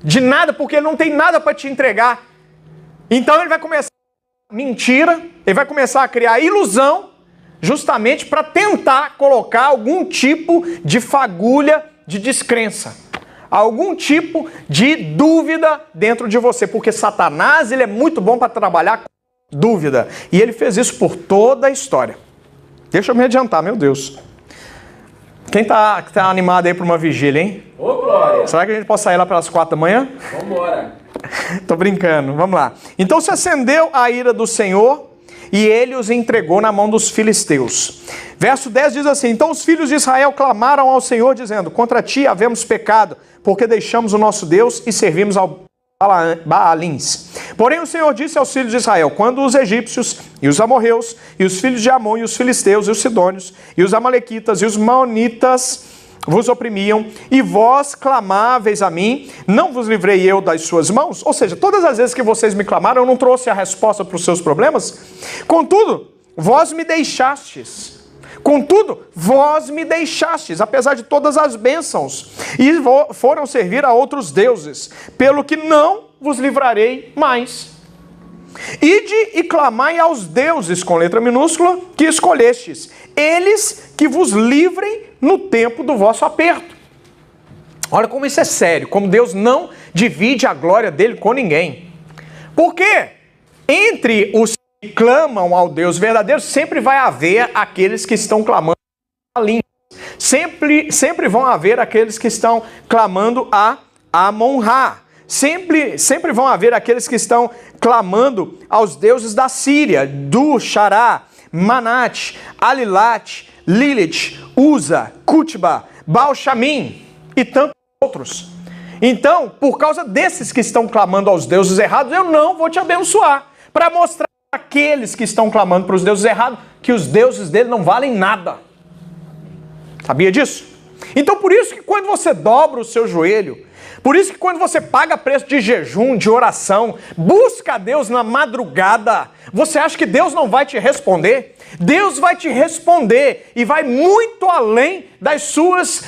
de nada, porque ele não tem nada para te entregar. Então ele vai começar a mentira, ele vai começar a criar ilusão, justamente para tentar colocar algum tipo de fagulha de descrença, algum tipo de dúvida dentro de você, porque Satanás ele é muito bom para trabalhar com dúvida, e ele fez isso por toda a história. Deixa eu me adiantar, meu Deus. Quem tá animado aí para uma vigília, hein? Ô, Glória! Será que a gente pode sair lá pelas 4 da manhã? Vambora! Tô brincando, vamos lá. Então se acendeu a ira do Senhor, e ele os entregou na mão dos filisteus. Verso 10 diz assim: então os filhos de Israel clamaram ao Senhor, dizendo: contra ti havemos pecado, porque deixamos o nosso Deus e servimos ao Baalins. Porém o Senhor disse aos filhos de Israel: quando os egípcios e os amorreus e os filhos de Amon e os filisteus e os sidônios e os amalequitas e os maonitas vos oprimiam, e vós clamáveis a mim, não vos livrei eu das suas mãos? Ou seja, todas as vezes que vocês me clamaram, eu não trouxe a resposta para os seus problemas? Contudo, vós me deixastes. Contudo, vós me deixastes, apesar de todas as bênçãos, e foram servir a outros deuses, pelo que não vos livrarei mais. Ide e clamai aos deuses, com letra minúscula, que escolhestes, eles que vos livrem no tempo do vosso aperto. Olha como isso é sério, como Deus não divide a glória dele com ninguém. Porque entre os que clamam ao Deus verdadeiro, sempre vai haver aqueles que estão clamando a língua. Sempre vão haver aqueles que estão clamando a Amon-Ra. Sempre vão haver aqueles que estão clamando aos deuses da Síria, do Xará, Manate, Alilat, Lilith, Uza, Cutba, Baal-Shamim e tantos outros. Então, por causa desses que estão clamando aos deuses errados, eu não vou te abençoar, para mostrar para aqueles que estão clamando para os deuses errados que os deuses dele não valem nada. Sabia disso? Então, por isso que quando você dobra o seu joelho, por isso que quando você paga preço de jejum, de oração, busca a Deus na madrugada, você acha que Deus não vai te responder? Deus vai te responder e vai muito além das suas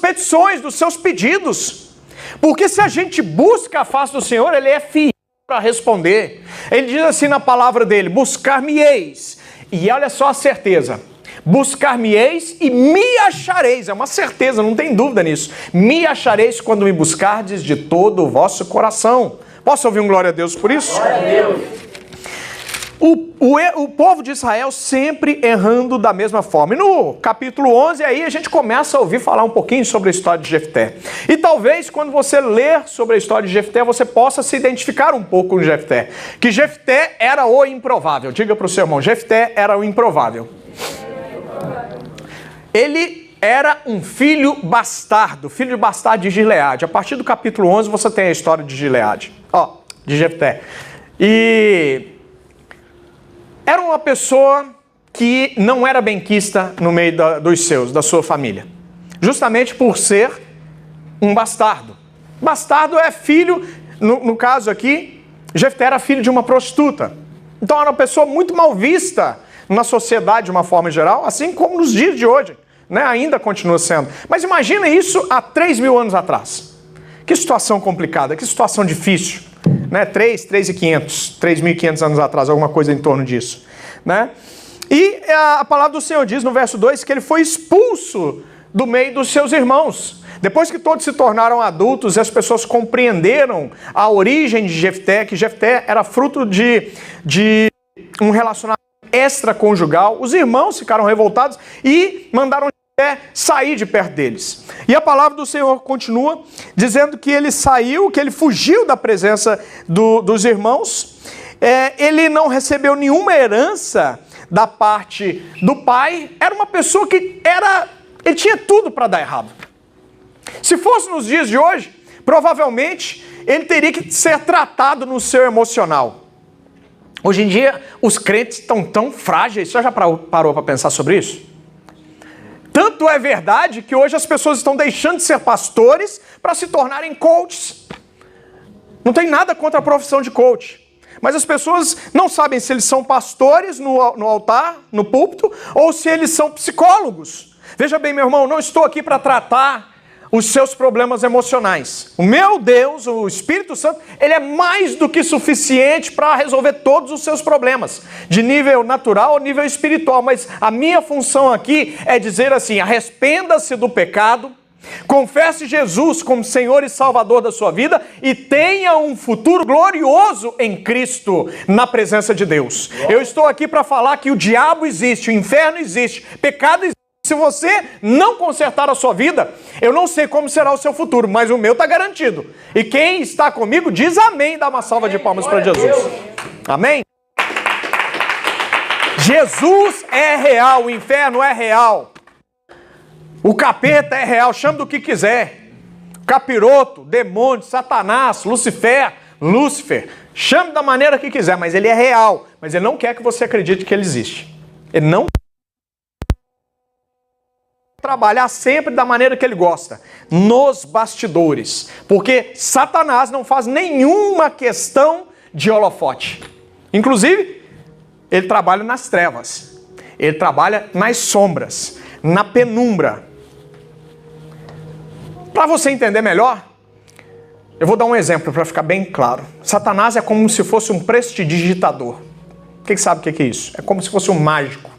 petições, dos seus pedidos. Porque se a gente busca a face do Senhor, Ele é fiel para responder. Ele diz assim na palavra dele: buscar-me-eis. E olha só a certeza: buscar-me-eis e me achareis. É uma certeza, não tem dúvida nisso. Me achareis quando me buscardes de todo o vosso coração. Posso ouvir um glória a Deus por isso? Glória a Deus! O povo de Israel sempre errando da mesma forma. E no capítulo 11, aí a gente começa a ouvir falar um pouquinho sobre a história de Jefté. E talvez quando você ler sobre a história de Jefté, você possa se identificar um pouco com Jefté. Que Jefté era o improvável. Diga para o seu irmão: Jefté era o improvável. Ele era um filho bastardo de Gileade. A partir do capítulo 11 você tem a história de Gileade, de Jefté. E era uma pessoa que não era benquista no meio dos seus, da sua família. Justamente por ser um bastardo. Bastardo é filho, no caso aqui, Jefté era filho de uma prostituta. Então era uma pessoa muito mal vista na sociedade de uma forma geral, assim como nos dias de hoje, né? Ainda continua sendo. Mas imagina isso há 3.000 anos atrás. Que situação complicada, que situação difícil. Né? 3.500 anos atrás, alguma coisa em torno disso. Né? E a palavra do Senhor diz no verso 2 que ele foi expulso do meio dos seus irmãos. Depois que todos se tornaram adultos e as pessoas compreenderam a origem de Jefté, que Jefté era fruto de um relacionamento extraconjugal, os irmãos ficaram revoltados e mandaram Jefté sair de perto deles. E a palavra do Senhor continua dizendo que ele saiu, que ele fugiu da presença dos irmãos. Ele não recebeu nenhuma herança da parte do pai. Era uma pessoa que ele tinha tudo para dar errado. Se fosse nos dias de hoje, provavelmente ele teria que ser tratado no seu emocional. Hoje em dia, os crentes estão tão frágeis. Você já parou para pensar sobre isso? Tanto é verdade que hoje as pessoas estão deixando de ser pastores para se tornarem coaches. Não tem nada contra a profissão de coach. Mas as pessoas não sabem se eles são pastores no altar, no púlpito, ou se eles são psicólogos. Veja bem, meu irmão, não estou aqui para tratar os seus problemas emocionais. O meu Deus, o Espírito Santo, ele é mais do que suficiente para resolver todos os seus problemas, de nível natural ou nível espiritual. Mas a minha função aqui é dizer assim: arrependa-se do pecado, confesse Jesus como Senhor e Salvador da sua vida e tenha um futuro glorioso em Cristo, na presença de Deus. Eu estou aqui para falar que o diabo existe, o inferno existe, pecado existe. Se você não consertar a sua vida, eu não sei como será o seu futuro, mas o meu está garantido. E quem está comigo diz amém, dá uma salva de palmas para Jesus. Amém? Jesus é real, o inferno é real. O capeta é real, chame do que quiser. Capiroto, demônio, Satanás, Lúcifer, chame da maneira que quiser, mas ele é real. Mas ele não quer que você acredite que ele existe. Ele não trabalhar sempre da maneira que ele gosta, nos bastidores, porque Satanás não faz nenhuma questão de holofote. Inclusive, ele trabalha nas trevas, ele trabalha nas sombras, na penumbra. Para você entender melhor, eu vou dar um exemplo para ficar bem claro. Satanás é como se fosse um prestidigitador. Quem sabe o que é isso? É como se fosse um mágico.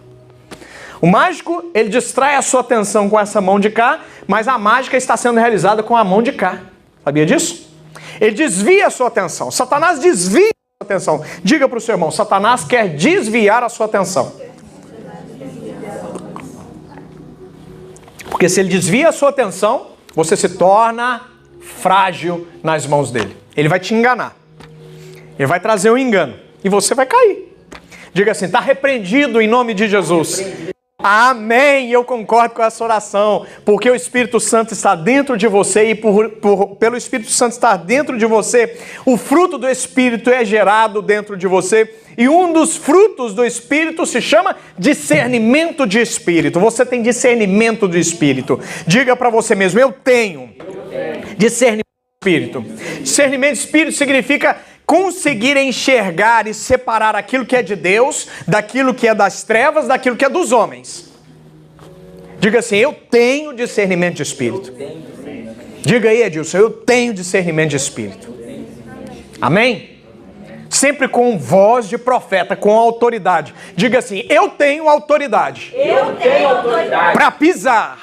O mágico, ele distrai a sua atenção com essa mão de cá, mas a mágica está sendo realizada com a mão de cá. Sabia disso? Ele desvia a sua atenção. Satanás desvia a sua atenção. Diga para o seu irmão, Satanás quer desviar a sua atenção. Porque se ele desvia a sua atenção, você se torna frágil nas mãos dele. Ele vai te enganar. Ele vai trazer um engano. E você vai cair. Diga assim, está repreendido em nome de Jesus. Amém, eu concordo com essa oração, porque o Espírito Santo está dentro de você e pelo Espírito Santo estar dentro de você, o fruto do Espírito é gerado dentro de você e um dos frutos do Espírito se chama discernimento de Espírito. Você tem discernimento do Espírito. Diga para você mesmo, eu tenho discernimento de Espírito. Discernimento de Espírito significa conseguir enxergar e separar aquilo que é de Deus, daquilo que é das trevas, daquilo que é dos homens. Diga assim, eu tenho discernimento de espírito. Diga aí, Edilson, eu tenho discernimento de espírito. Amém? Sempre com voz de profeta, com autoridade. Diga assim, eu tenho autoridade. Eu tenho autoridade para pisar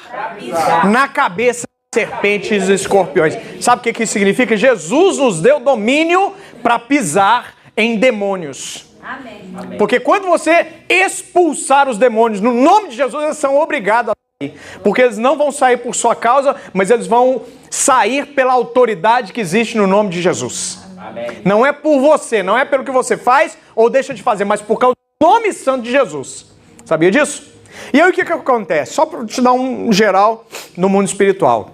na cabeça serpentes e escorpiões. Sabe o que isso significa? Jesus nos deu domínio para pisar em demônios. Amém. Porque quando você expulsar os demônios no nome de Jesus, eles são obrigados a sair. Porque eles não vão sair por sua causa, mas eles vão sair pela autoridade que existe no nome de Jesus. Amém. Não é por você, não é pelo que você faz ou deixa de fazer, mas por causa do nome santo de Jesus. Sabia disso? E aí o que acontece? Só para te dar um geral no mundo espiritual.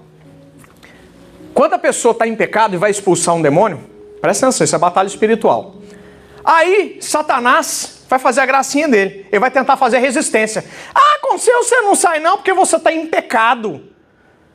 Quando a pessoa está em pecado e vai expulsar um demônio, presta atenção, isso é batalha espiritual. Aí, Satanás vai fazer a gracinha dele. Ele vai tentar fazer resistência. Ah, com você não sai não porque você está em pecado.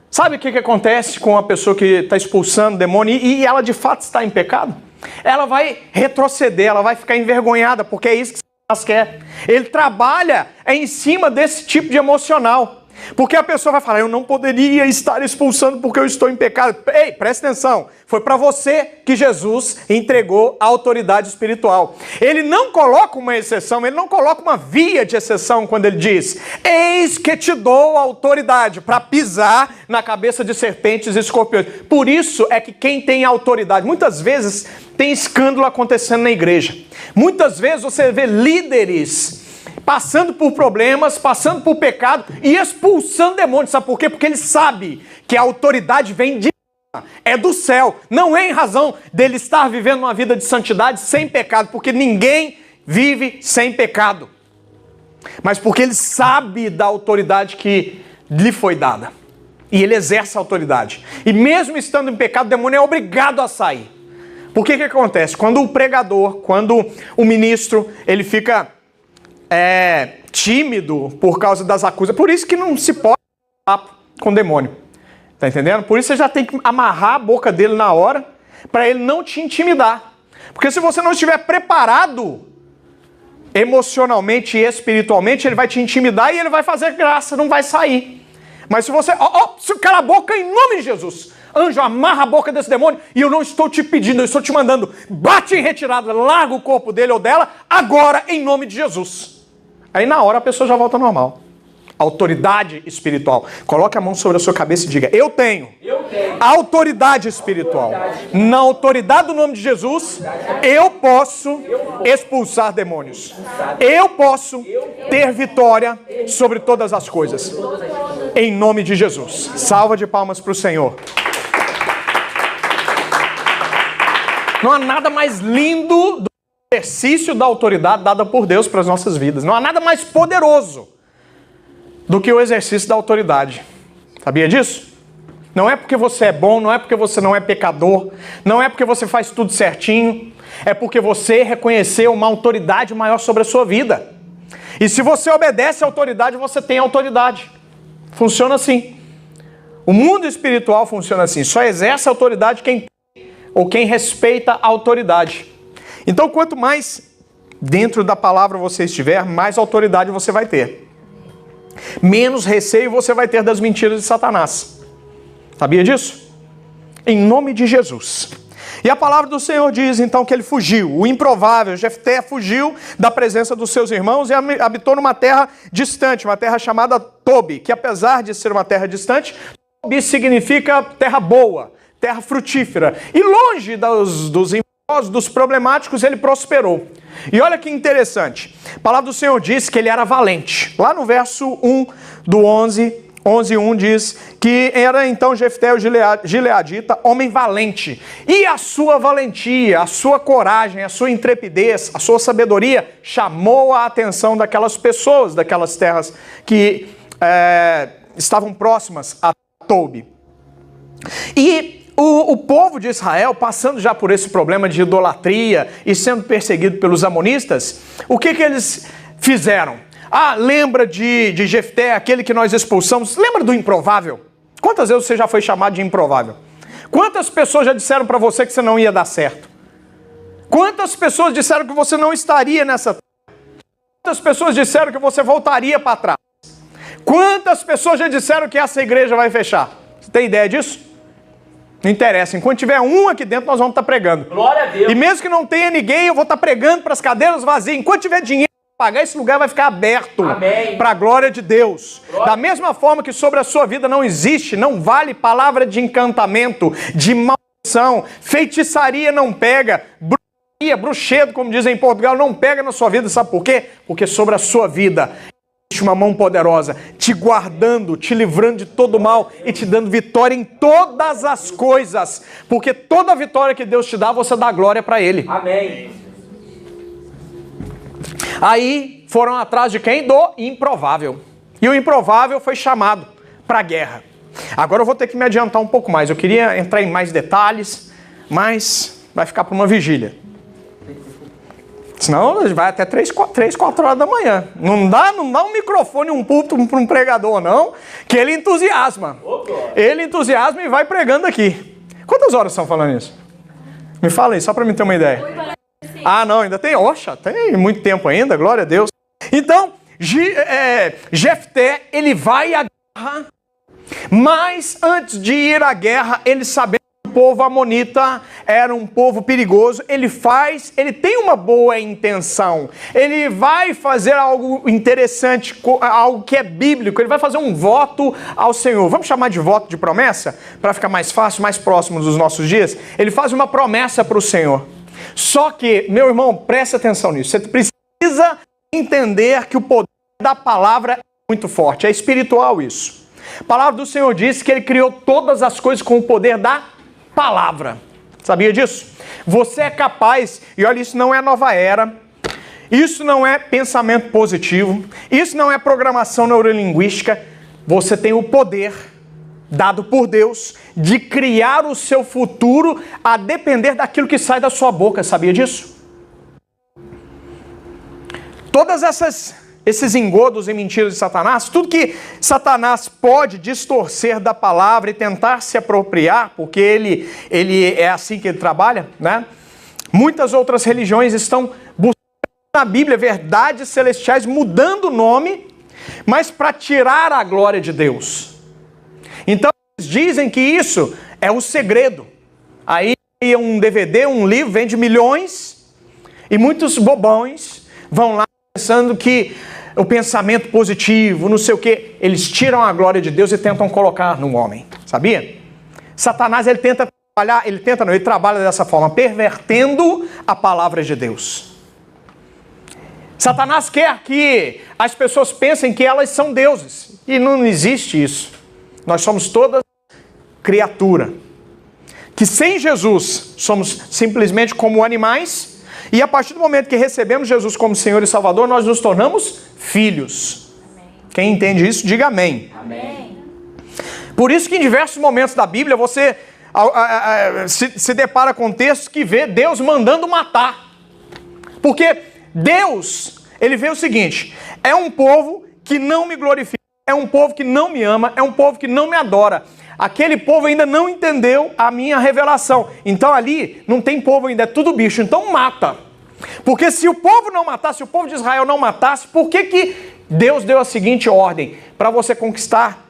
Sabe o que acontece com a pessoa que está expulsando o demônio e ela de fato está em pecado? Ela vai retroceder, ela vai ficar envergonhada, porque é isso que Satanás quer. Ele trabalha em cima desse tipo de emocional. Porque a pessoa vai falar, eu não poderia estar expulsando porque eu estou em pecado. Ei, presta atenção, foi para você que Jesus entregou a autoridade espiritual. Ele não coloca uma exceção, ele não coloca uma via de exceção quando ele diz, eis que te dou autoridade para pisar na cabeça de serpentes e escorpiões. Por isso é que quem tem autoridade, muitas vezes tem escândalo acontecendo na igreja. Muitas vezes você vê líderes passando por problemas, passando por pecado e expulsando demônios. Sabe por quê? Porque ele sabe que a autoridade vem de cima, é do céu. Não é em razão dele estar vivendo uma vida de santidade sem pecado, porque ninguém vive sem pecado. Mas porque ele sabe da autoridade que lhe foi dada. E ele exerce a autoridade. E mesmo estando em pecado, o demônio é obrigado a sair. Por que acontece? Quando o pregador, quando o ministro, ele fica tímido por causa das acusações. Por isso que não se pode falar com o demônio. Tá entendendo? Por isso você já tem que amarrar a boca dele na hora para ele não te intimidar. Porque se você não estiver preparado emocionalmente e espiritualmente, ele vai te intimidar e ele vai fazer graça, não vai sair. Mas se você... cala a boca em nome de Jesus. Anjo, amarra a boca desse demônio e eu não estou te pedindo, eu estou te mandando. Bate em retirada, larga o corpo dele ou dela, agora em nome de Jesus. Aí na hora a pessoa já volta ao normal. Autoridade espiritual. Coloque a mão sobre a sua cabeça e diga, eu tenho autoridade espiritual. Na autoridade do nome de Jesus, eu posso expulsar demônios. Eu posso ter vitória sobre todas as coisas. Em nome de Jesus. Salva de palmas para o Senhor. Não há nada mais lindo do exercício da autoridade dada por Deus para as nossas vidas. Não há nada mais poderoso do que o exercício da autoridade. Sabia disso? Não é porque você é bom, não é porque você não é pecador, não é porque você faz tudo certinho, é porque você reconheceu uma autoridade maior sobre a sua vida. E se você obedece à autoridade, você tem autoridade. Funciona assim. O mundo espiritual funciona assim. Só exerce autoridade quem tem ou quem respeita a autoridade. Então, quanto mais dentro da palavra você estiver, mais autoridade você vai ter. Menos receio você vai ter das mentiras de Satanás. Sabia disso? Em nome de Jesus. E a palavra do Senhor diz, então, que ele fugiu. O improvável, Jefté, fugiu da presença dos seus irmãos e habitou numa terra distante, uma terra chamada Tobi, que apesar de ser uma terra distante, Tobi significa terra boa, terra frutífera. E longe dos problemáticos, ele prosperou. E olha que interessante, a palavra do Senhor diz que ele era valente. Lá no verso 1 do 11:1 diz que era então Jefté o gileadita, homem valente. E a sua valentia, a sua coragem, a sua intrepidez, a sua sabedoria chamou a atenção daquelas pessoas, daquelas terras que estavam próximas a Tobi. E o povo de Israel, passando já por esse problema de idolatria e sendo perseguido pelos amonistas, o que eles fizeram? Ah, lembra de Jefté, aquele que nós expulsamos? Lembra do improvável? Quantas vezes você já foi chamado de improvável? Quantas pessoas já disseram para você que você não ia dar certo? Quantas pessoas disseram que você não estaria nessa terra? Quantas pessoas disseram que você voltaria para trás? Quantas pessoas já disseram que essa igreja vai fechar? Você tem ideia disso? Não interessa, enquanto tiver um aqui dentro, nós vamos estar pregando. Glória a Deus. E mesmo que não tenha ninguém, eu vou estar pregando para as cadeiras vazias. Enquanto tiver dinheiro para pagar, esse lugar vai ficar aberto para a glória de Deus. Da mesma forma que sobre a sua vida não existe, não vale palavra de encantamento, de maldição, feitiçaria não pega, bruxaria, bruxedo, como dizem em Portugal, não pega na sua vida. Sabe por quê? Porque sobre a sua vida existe uma mão poderosa, te guardando, te livrando de todo mal e te dando vitória em todas as coisas. Porque toda vitória que Deus te dá, você dá glória para Ele. Amém. Aí foram atrás de quem? Do improvável. E o improvável foi chamado para a guerra. Agora eu vou ter que me adiantar um pouco mais. Eu queria entrar em mais detalhes, mas vai ficar para uma vigília. Senão vai até 3, 4 horas da manhã. Não dá um microfone, um púlpito para um pregador, não, que ele entusiasma. Ele entusiasma e vai pregando aqui. Quantas horas estão falando isso? Me fala aí, só para me ter uma ideia. Ah, não, ainda tem? Oxa, tem muito tempo ainda, glória a Deus. Então, Jefté, ele vai à guerra, mas antes de ir à guerra, ele sabendo que o povo amonita era um povo perigoso, ele tem uma boa intenção, ele vai fazer algo interessante, algo que é bíblico, ele vai fazer um voto ao Senhor. Vamos chamar de voto de promessa, para ficar mais fácil, mais próximo dos nossos dias? Ele faz uma promessa para o Senhor. Só que, meu irmão, preste atenção nisso, você precisa entender que o poder da palavra é muito forte, é espiritual isso. A palavra do Senhor diz que ele criou todas as coisas com o poder da palavra. Sabia disso? Você é capaz, e olha, isso não é nova era, isso não é pensamento positivo, isso não é programação neurolinguística, você tem o poder dado por Deus de criar o seu futuro a depender daquilo que sai da sua boca. Sabia disso? Todas esses engodos e mentiras de Satanás, tudo que Satanás pode distorcer da palavra e tentar se apropriar, porque ele é assim que ele trabalha, né? Muitas outras religiões estão buscando na Bíblia verdades celestiais, mudando o nome, mas para tirar a glória de Deus. Então, eles dizem que isso é o segredo. Aí um DVD, um livro, vende milhões, e muitos bobões vão lá pensando que o pensamento positivo, não sei o que, eles tiram a glória de Deus e tentam colocar no homem. Sabia? Satanás, ele trabalha dessa forma, pervertendo a palavra de Deus. Satanás quer que as pessoas pensem que elas são deuses. E não existe isso. Nós somos todas criatura. Que sem Jesus somos simplesmente como animais. E a partir do momento que recebemos Jesus como Senhor e Salvador, nós nos tornamos filhos. Amém. Quem entende isso, diga amém. Amém. Por isso que em diversos momentos da Bíblia você se depara com textos que vê Deus mandando matar. Porque Deus, ele vê o seguinte: é um povo que não me glorifica, é um povo que não me ama, é um povo que não me adora. Aquele povo ainda não entendeu a minha revelação. Então ali não tem povo ainda, é tudo bicho. Então mata. Porque se o povo não matasse, se o povo de Israel não matasse, por que Deus deu a seguinte ordem? Para você conquistar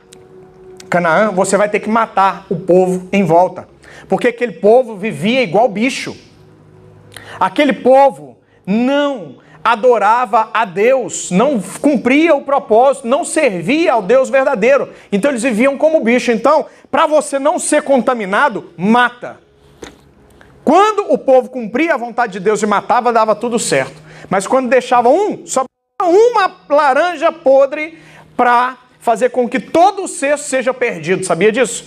Canaã, você vai ter que matar o povo em volta. Porque aquele povo vivia igual bicho. Aquele povo não adorava a Deus, não cumpria o propósito, não servia ao Deus verdadeiro. Então eles viviam como bicho. Então, para você não ser contaminado, mata. Quando o povo cumpria a vontade de Deus e matava, dava tudo certo. Mas quando deixava só uma laranja podre para fazer com que todo o cesto seja perdido. Sabia disso?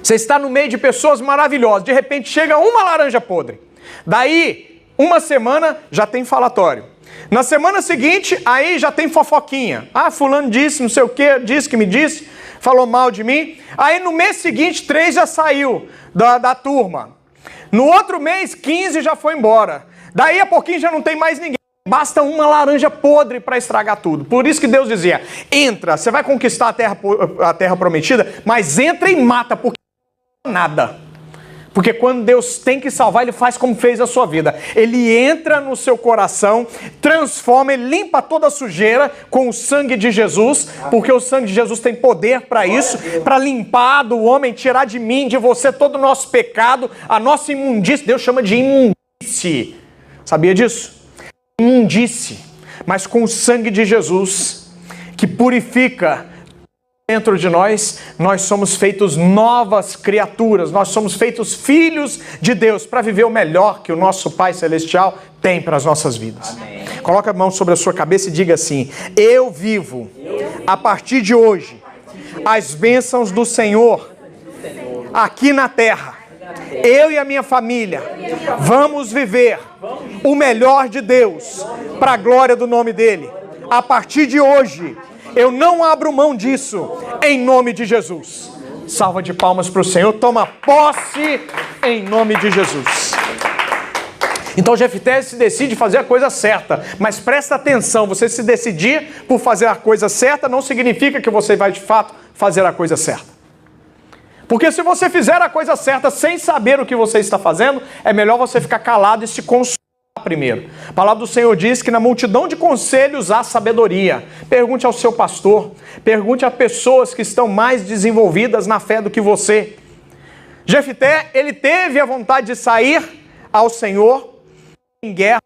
Você está no meio de pessoas maravilhosas, de repente chega uma laranja podre. Daí, uma semana, já tem falatório. Na semana seguinte, aí já tem fofoquinha. Ah, fulano disse, não sei o que, disse que me disse, falou mal de mim. Aí no mês seguinte, 3 já saiu da turma. No outro mês, 15 já foi embora. Daí a pouquinho já não tem mais ninguém. Basta uma laranja podre para estragar tudo. Por isso que Deus dizia, entra, você vai conquistar a terra prometida, mas entra e mata, porque não é nada. Porque quando Deus tem que salvar, Ele faz como fez a sua vida. Ele entra no seu coração, transforma, Ele limpa toda a sujeira com o sangue de Jesus, porque o sangue de Jesus tem poder para isso, para limpar do homem, tirar de mim, de você, todo o nosso pecado, a nossa imundície. Deus chama de imundície. Sabia disso? Imundície. Mas com o sangue de Jesus, que purifica dentro de nós, nós somos feitos novas criaturas, nós somos feitos filhos de Deus para viver o melhor que o nosso Pai Celestial tem para as nossas vidas. Amém. Coloca a mão sobre a sua cabeça e diga assim: eu vivo a partir de hoje as bênçãos do Senhor aqui na terra. Eu e a minha família vamos viver o melhor de Deus para a glória do nome dEle. A partir de hoje, eu não abro mão disso, em nome de Jesus. Salva de palmas para o Senhor, toma posse em nome de Jesus. Então Jefté se decide fazer a coisa certa, mas presta atenção, você se decidir por fazer a coisa certa não significa que você vai de fato fazer a coisa certa. Porque se você fizer a coisa certa sem saber o que você está fazendo, é melhor você ficar calado e se consultar primeiro. A palavra do Senhor diz que na multidão de conselhos há sabedoria. Pergunte ao seu pastor, pergunte a pessoas que estão mais desenvolvidas na fé do que você. Jefté, ele teve a vontade de sair ao Senhor em guerra,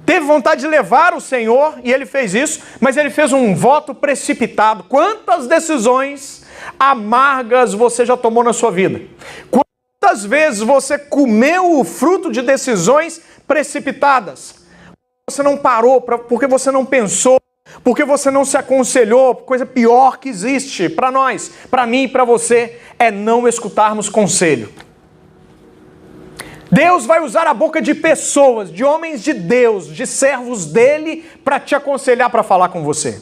teve vontade de levar o Senhor e ele fez isso, mas ele fez um voto precipitado. Quantas decisões amargas você já tomou na sua vida? Quantas vezes você comeu o fruto de decisões precipitadas? Você não parou, porque você não pensou, porque você não se aconselhou. Coisa pior que existe para nós, para mim e para você, é não escutarmos conselho. Deus vai usar a boca de pessoas, de homens de Deus, de servos dele, para te aconselhar, para falar com você.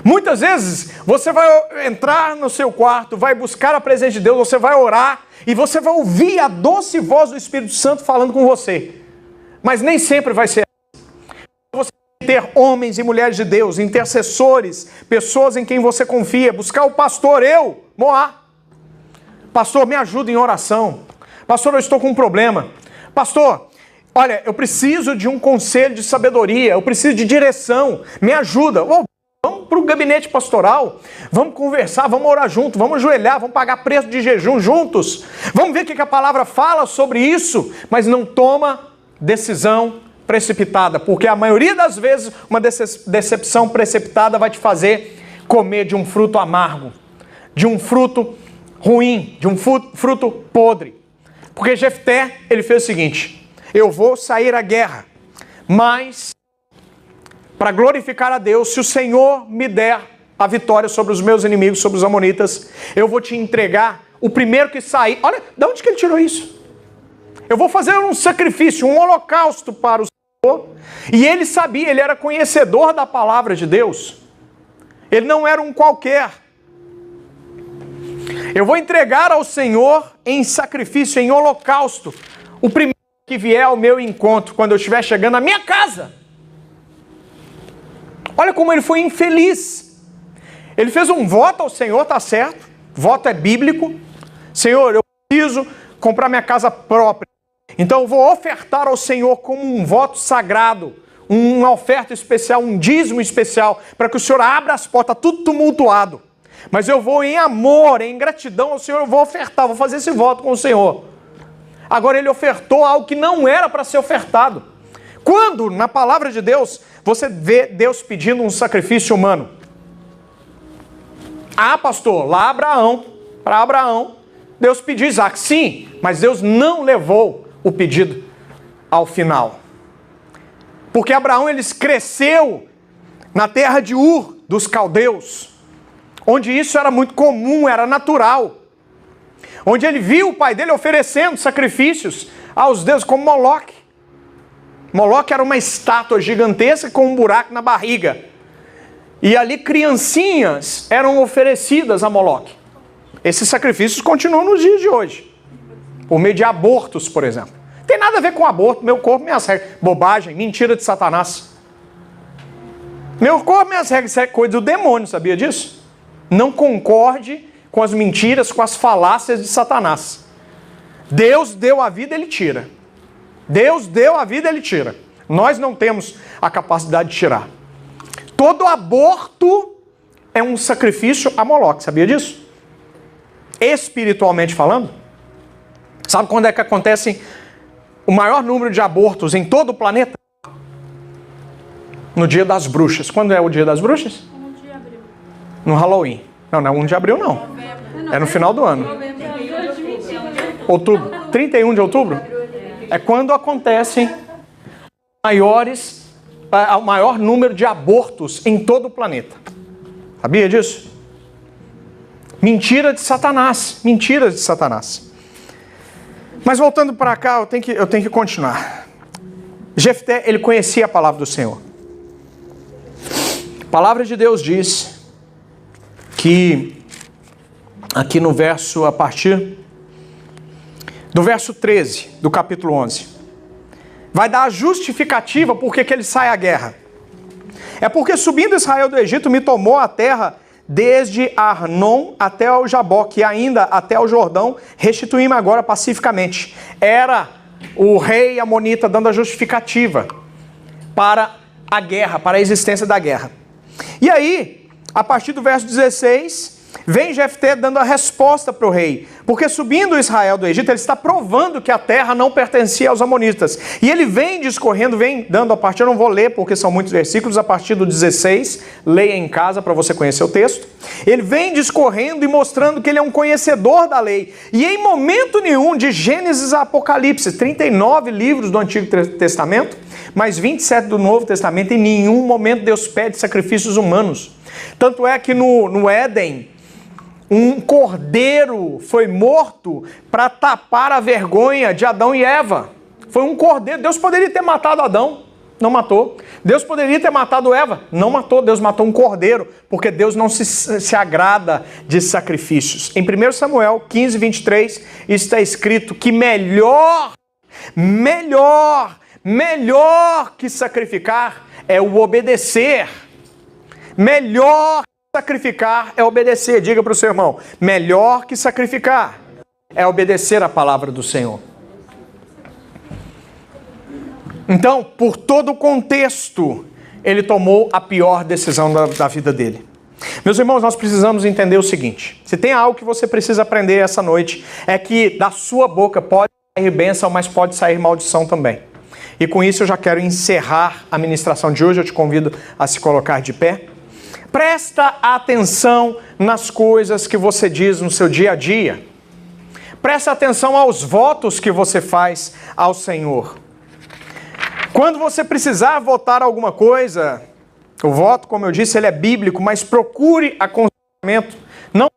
Muitas vezes você vai entrar no seu quarto, vai buscar a presença de Deus, você vai orar e você vai ouvir a doce voz do Espírito Santo falando com você. Mas nem sempre vai ser assim. Você tem que ter homens e mulheres de Deus, intercessores, pessoas em quem você confia, buscar o pastor, Moá. Pastor, me ajuda em oração. Pastor, eu estou com um problema. Pastor, olha, eu preciso de um conselho de sabedoria, eu preciso de direção, me ajuda. Vamos para o gabinete pastoral, vamos conversar, vamos orar junto, vamos ajoelhar, vamos pagar preço de jejum juntos. Vamos ver o que a palavra fala sobre isso, mas não toma decisão precipitada, porque a maioria das vezes uma decepção precipitada vai te fazer comer de um fruto amargo, de um fruto ruim, de um fruto podre. Porque Jefté, ele fez o seguinte: eu vou sair à guerra, mas para glorificar a Deus, se o Senhor me der a vitória sobre os meus inimigos, sobre os amonitas, eu vou te entregar o primeiro que sair. Olha, de onde que ele tirou isso? Eu vou fazer um sacrifício, um holocausto para o Senhor. E ele sabia, ele era conhecedor da palavra de Deus. Ele não era um qualquer. Eu vou entregar ao Senhor em sacrifício, em holocausto, o primeiro que vier ao meu encontro, quando eu estiver chegando à minha casa. Olha como ele foi infeliz. Ele fez um voto ao Senhor, tá certo? Voto é bíblico. Senhor, eu preciso comprar minha casa própria. Então eu vou ofertar ao Senhor como um voto sagrado, uma oferta especial, um dízimo especial, para que o Senhor abra as portas, tudo tumultuado. Mas eu vou em amor, em gratidão ao Senhor, eu vou ofertar, vou fazer esse voto com o Senhor. Agora ele ofertou algo que não era para ser ofertado. Quando, na palavra de Deus, você vê Deus pedindo um sacrifício humano? Ah, pastor, lá para Abraão, Deus pediu Isaac. Sim, mas Deus não levou o pedido ao final. Porque Abraão, ele cresceu na terra de Ur, dos caldeus, onde isso era muito comum, era natural. Onde ele viu o pai dele oferecendo sacrifícios aos deuses, como Moloque. Moloque era uma estátua gigantesca com um buraco na barriga. E ali criancinhas eram oferecidas a Moloque. Esses sacrifícios continuam nos dias de hoje. Por meio de abortos, por exemplo. Não tem nada a ver com aborto, meu corpo, minhas regras. Bobagem, mentira de Satanás. Meu corpo, minhas regras, isso é coisa do demônio, sabia disso? Não concorde com as mentiras, com as falácias de Satanás. Deus deu a vida, ele tira. Deus deu a vida, ele tira. Nós não temos a capacidade de tirar. Todo aborto é um sacrifício a Moloque, sabia disso? Espiritualmente falando. Sabe quando é que acontece o maior número de abortos em todo o planeta? No dia das bruxas. Quando é o dia das bruxas? 1 de abril. No Halloween. Não, não é 1 de abril, não. É no final do ano. Outubro. 31 de outubro? É quando acontecem o maior número de abortos em todo o planeta. Sabia disso? Mentira de Satanás. Mentiras de Satanás. Mas voltando para cá, eu tenho que continuar. Jefté, ele conhecia a palavra do Senhor. A palavra de Deus diz que, aqui no verso, a partir do verso 13 do capítulo 11, vai dar a justificativa por que ele sai à guerra. É porque subindo Israel do Egito me tomou a terra desde Arnon até ao Jaboque e ainda até ao Jordão, restituí-me agora pacificamente. Era o rei amonita dando a justificativa para a guerra, para a existência da guerra. E aí, a partir do verso 16, vem Jefté dando a resposta para o rei, porque subindo Israel do Egito, ele está provando que a terra não pertencia aos amonitas. E ele vem discorrendo, vem dando a partir, eu não vou ler porque são muitos versículos, a partir do 16, leia em casa para você conhecer o texto. Ele vem discorrendo e mostrando que ele é um conhecedor da lei. E em momento nenhum, de Gênesis a Apocalipse, 39 livros do Antigo Testamento, mais 27 do Novo Testamento, em nenhum momento Deus pede sacrifícios humanos. Tanto é que no Éden, um cordeiro foi morto para tapar a vergonha de Adão e Eva. Foi um cordeiro. Deus poderia ter matado Adão, não matou. Deus poderia ter matado Eva, não matou. Deus matou um cordeiro, porque Deus não se agrada de sacrifícios. Em 1 Samuel 15, 23, está escrito que melhor que sacrificar é o obedecer. Melhor sacrificar é obedecer. Diga para o seu irmão, melhor que sacrificar é obedecer a palavra do Senhor. Então, por todo o contexto, ele tomou a pior decisão da vida dele. Meus irmãos, nós precisamos entender o seguinte: se tem algo que você precisa aprender essa noite, é que da sua boca pode sair bênção, mas pode sair maldição também. E com isso eu já quero encerrar a ministração de hoje. Eu te convido a se colocar de pé. Presta atenção nas coisas que você diz no seu dia a dia. Presta atenção aos votos que você faz ao Senhor. Quando você precisar votar alguma coisa, o voto, como eu disse, ele é bíblico, mas procure aconselhamento. Não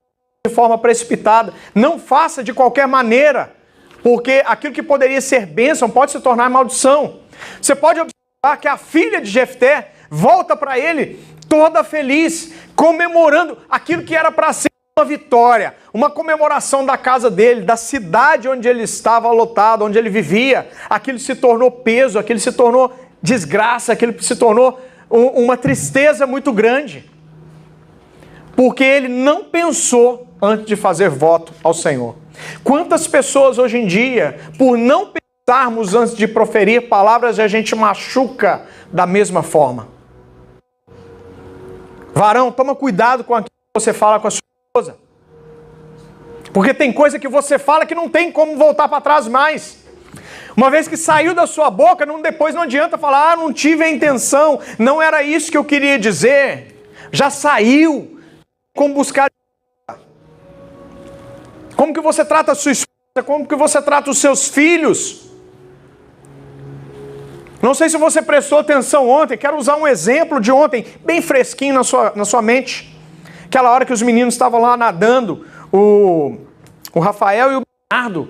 de forma precipitada, não faça de qualquer maneira, porque aquilo que poderia ser bênção pode se tornar maldição. Você pode observar que a filha de Jefté volta para ele toda feliz, comemorando aquilo que era para ser uma vitória, uma comemoração da casa dele, da cidade onde ele estava lotado, onde ele vivia. Aquilo se tornou peso, aquilo se tornou desgraça, aquilo se tornou uma tristeza muito grande. Porque ele não pensou antes de fazer voto ao Senhor. Quantas pessoas hoje em dia, por não pensarmos antes de proferir palavras, a gente machuca da mesma forma. Varão, toma cuidado com aquilo que você fala com a sua esposa. Porque tem coisa que você fala que não tem como voltar para trás mais. Uma vez que saiu da sua boca, depois não adianta falar, não tive a intenção, não era isso que eu queria dizer. Já saiu. Como buscar? Como que você trata a sua esposa? Como que você trata os seus filhos? Não sei se você prestou atenção ontem, quero usar um exemplo de ontem, bem fresquinho na sua mente. Aquela hora que os meninos estavam lá nadando, o Rafael e o Bernardo.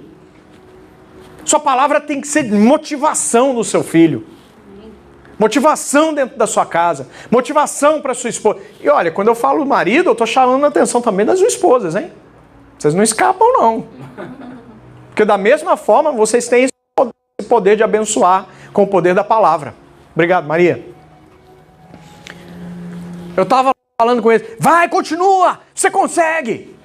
Sua palavra tem que ser motivação do seu filho. Motivação dentro da sua casa. Motivação para sua esposa. E olha, quando eu falo marido, eu estou chamando a atenção também das suas esposas, hein? Vocês não escapam, não. Porque da mesma forma, vocês têm esse poder de abençoar com o poder da palavra. Obrigado, Maria. Eu estava falando com ele. Vai, continua. Você consegue.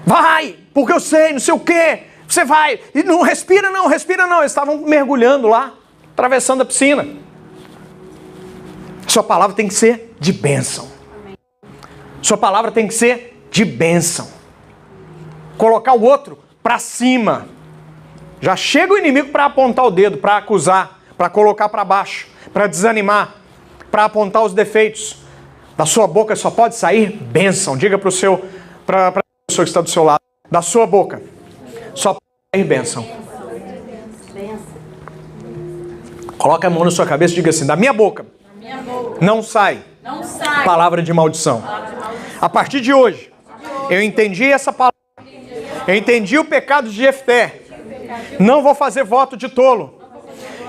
Vai, porque eu sei, não sei o quê. Você vai. E não respira não, respira não. Eles estavam mergulhando lá, atravessando a piscina. Sua palavra tem que ser de bênção. Sua palavra tem que ser de bênção. Colocar o outro para cima. Já chega o inimigo para apontar o dedo, para acusar, para colocar para baixo, para desanimar, para apontar os defeitos. Da sua boca só pode sair bênção. Diga para a pessoa que está do seu lado. Da sua boca só pode sair bênção. Coloca a mão na sua cabeça e diga assim: da minha boca não sai palavra de maldição. A partir de hoje, eu entendi essa palavra. Eu entendi o pecado de Jefté. Não vou fazer voto de tolo.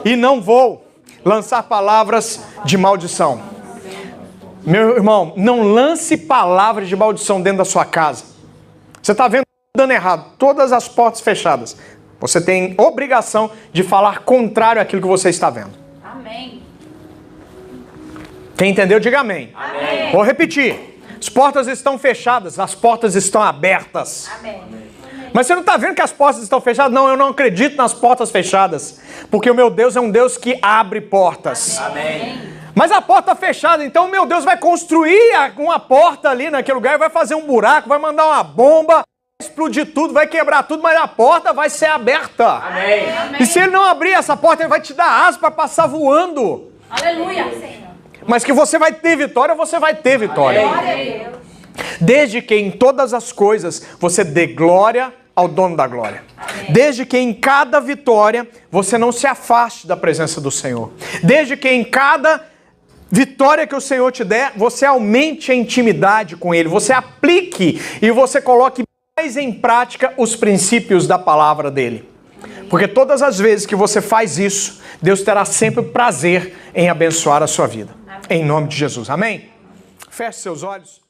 E não vou lançar palavras de maldição. Meu irmão, não lance palavras de maldição dentro da sua casa. Você está vendo tudo dando errado. Todas as portas fechadas. Você tem obrigação de falar contrário àquilo que você está vendo. Amém. Quem entendeu, diga amém. Amém. Vou repetir. As portas estão fechadas, as portas estão abertas. Amém. Mas você não está vendo que as portas estão fechadas? Não, eu não acredito nas portas fechadas. Porque o meu Deus é um Deus que abre portas. Amém. Mas a porta fechada, então o meu Deus vai construir uma porta ali naquele lugar, vai fazer um buraco, vai mandar uma bomba, vai explodir tudo, vai quebrar tudo, mas a porta vai ser aberta. Amém. E se ele não abrir essa porta, ele vai te dar asa para passar voando. Aleluia, Senhor. Mas que você vai ter vitória, você vai ter vitória. Glória a Deus. Desde que em todas as coisas você dê glória ao dono da glória. Desde que em cada vitória você não se afaste da presença do Senhor. Desde que em cada vitória que o Senhor te der, você aumente a intimidade com Ele, você aplique e você coloque mais em prática os princípios da palavra dEle. Porque todas as vezes que você faz isso, Deus terá sempre prazer em abençoar a sua vida. Em nome de Jesus. Amém? Feche seus olhos.